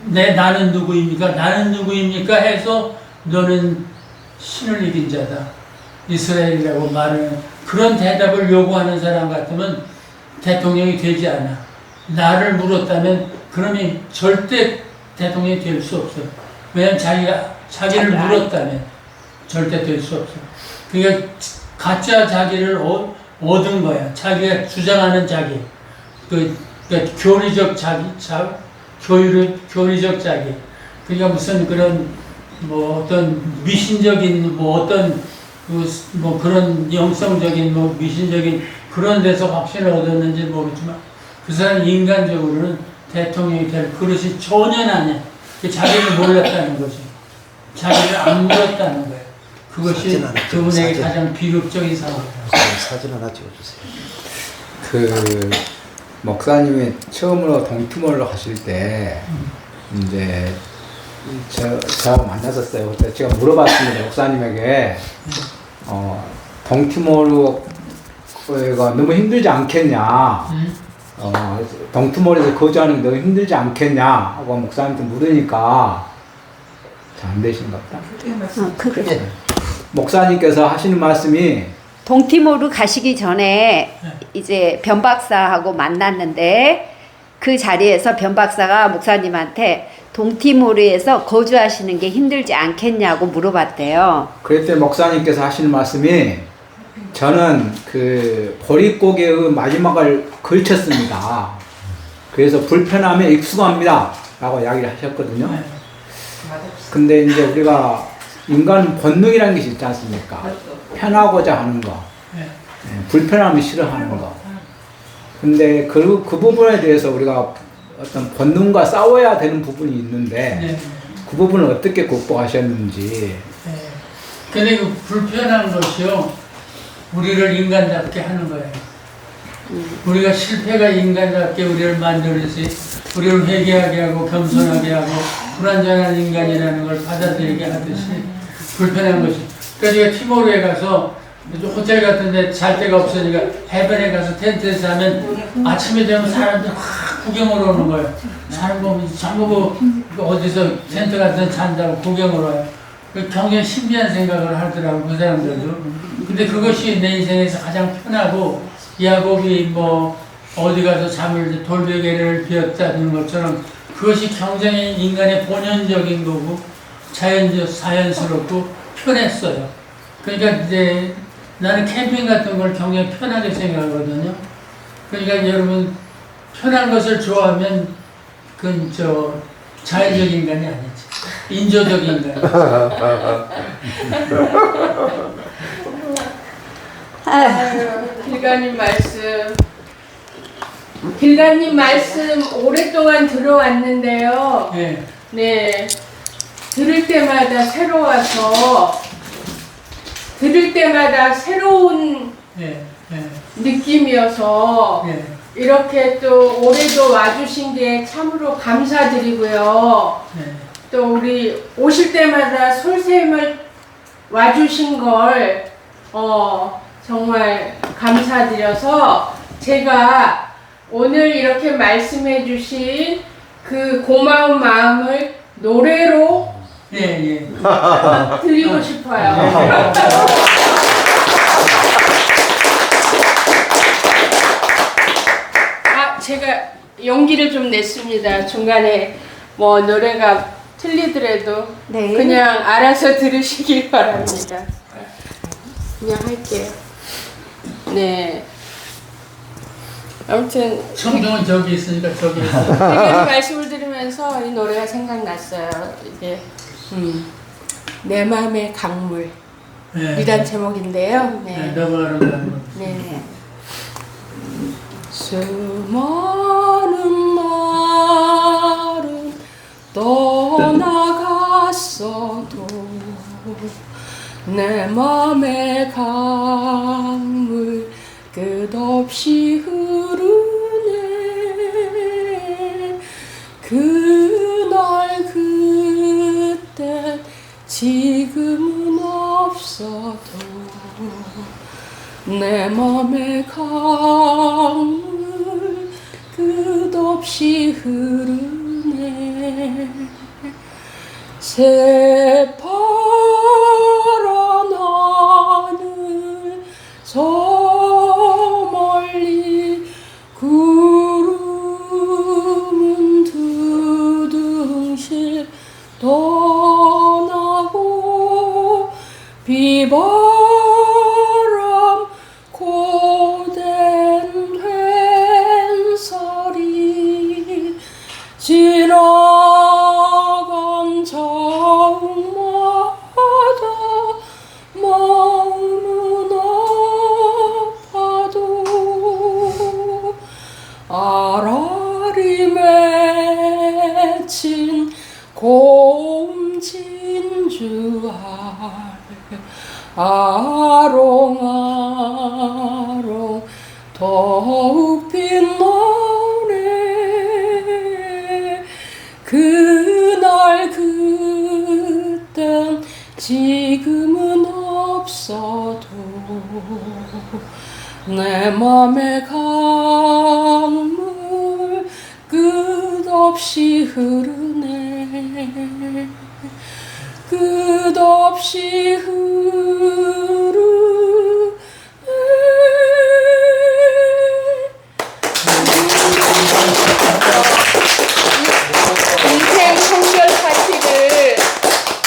나는 누구입니까? 나는 누구입니까? 해서 너는 신을 이긴 자다. 이스라엘이라고 말하는 그런 대답을 요구하는 사람 같으면 대통령이 되지 않아. 나를 물었다면 그러면 절대 대통령이 될 수 없어요. 왜냐하면 자기를 물었다면 절대 될 수 없어요. 그러니까 가짜 자기를 얻은 거야. 자기가 주장하는 자기. 그러니까 교리적 자기, 교리적 자기. 그러니까 무슨 그런 뭐 어떤 미신적인 뭐 어떤 뭐 그런 영성적인 뭐 미신적인 그런 데서 확신을 얻었는지 모르지만 그 사람 인간적으로는 대통령이 될 그릇이 전혀 아니야. 자기를 몰랐다는 거지. 자기를 안 물었다는 거야. 그것이 그분에게 가장 비극적인 상황이에요. 사진 하나 찍어주세요. 그 목사님이 처음으로 동티모르로 가실 때 이제 저하고 만났었어요. 그때 제가 물어봤습니다. 목사님에게 동티모르가 너무 힘들지 않겠냐, 동티모르에서 거주하는 게 너무 힘들지 않겠냐 하고 목사님한테 물으니까 잘 안 되시는가 보다. 그래. 목사님께서 하시는 말씀이 동티모르 가시기 전에 이제 변 박사하고 만났는데 그 자리에서 변 박사가 목사님한테 동티모르에서 거주하시는 게 힘들지 않겠냐고 물어봤대요. 그랬더니 목사님께서 하시는 말씀이 저는 그 보릿고개의 마지막을 걸쳤습니다. 그래서 불편함에 익숙합니다. 라고 이야기를 하셨거든요. 근데 이제 우리가 인간 본능이라는 것이 있지 않습니까? 편하고자 하는 거, 불편함을 싫어하는 거. 근데 그 부분에 대해서 우리가 어떤 본능과 싸워야 되는 부분이 있는데 그 부분을 어떻게 극복하셨는지. 근데 그 불편한 것이요, 우리를 인간답게 하는 거예요. 우리가 실패가 인간답게 우리를 만들어서 우리를 회개하게 하고 겸손하게 하고 불완전한 인간이라는 걸 받아들이게 하듯이 불편한 것이. 그래서 제가 티모르에 가서 호텔 같은 데 잘 데가 없으니까 해변에 가서 텐트에서 하면 아침에 되면 사람들 확 구경을 오는 거예요. 사람 보면 전부 어디서 텐트 같은 데 잔다고 구경을 와요. 굉장히 신비한 생각을 하더라고, 그 사람들도. 근데 그것이 내 인생에서 가장 편하고, 야곱이 뭐 어디 가서 잠을 돌베개를 비웠다는 것처럼 그것이 굉장히 인간의 본연적인 거고 자연스럽고 편했어요. 그러니까 이제 나는 캠핑 같은 걸 굉장히 편하게 생각하거든요. 그러니까 여러분 편한 것을 좋아하면 그건 자연적 인간이 아니지. 인조적 인간. 길가님 말씀 오랫동안 들어왔는데요. 네, 들을 때마다 새로워서 들을 때마다 새로운 느낌이어서 이렇게 또 올해도 와주신 게 참으로 감사드리고요. 또 우리 오실 때마다 솔샘을 와주신 걸 정말 감사드려서 제가 오늘 이렇게 말씀해 주신 그 고마운 마음을 노래로 드리고 싶어요. 제가 용기를 좀 냈습니다. 중간에 뭐 노래가 틀리더라도 그냥 알아서 들으시길 바랍니다. 그냥 할게요. 네. 아무튼 청중은 저기 있으니까 저기 있어요. 제가 말씀을 들으면서 이 노래가 생각났어요. 이게 내 마음의 강물 이란 제목인데요. 너무 아름다운 거. 수많은 날은 떠나갔어도 내 맘의 강물 끝없이 흐르네. 그날 그때 지금은 없어도 내 맘의 강물 끝없이 흐르네 새파란 하늘 저 멀리 구름은 두둥실 떠나고 비바람 고된 횡설이 지나간 자웅마다 마음은 아파도 아라리 맺힌 고음 진주알 아롱아롱 더욱 빛나네 그날 그땐 지금은 없어도 내 맘의 강물 끝없이 흐르네 끝없이 인생 성결 파티를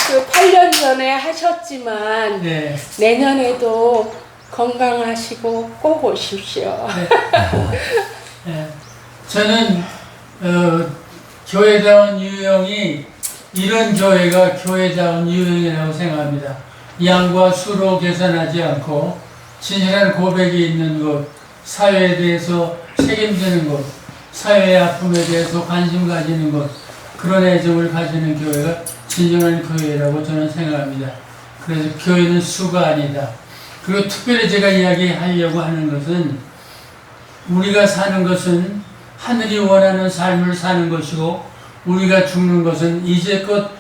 그 8년 전에 하셨지만 네. 내년에도 건강하시고 꼭 오십시오. 네. 저는 교회다운 유형이 이런 교회가 교회다운 유형이라고 생각합니다. 양과 수로 계산하지 않고 진실한 고백이 있는 것, 사회에 대해서 책임지는 것, 사회의 아픔에 대해서 관심 가지는 것, 그런 애정을 가지는 교회가 진정한 교회라고 저는 생각합니다. 그래서 교회는 수가 아니다. 그리고 특별히 제가 이야기하려고 하는 것은 우리가 사는 것은 하늘이 원하는 삶을 사는 것이고 우리가 죽는 것은 이제껏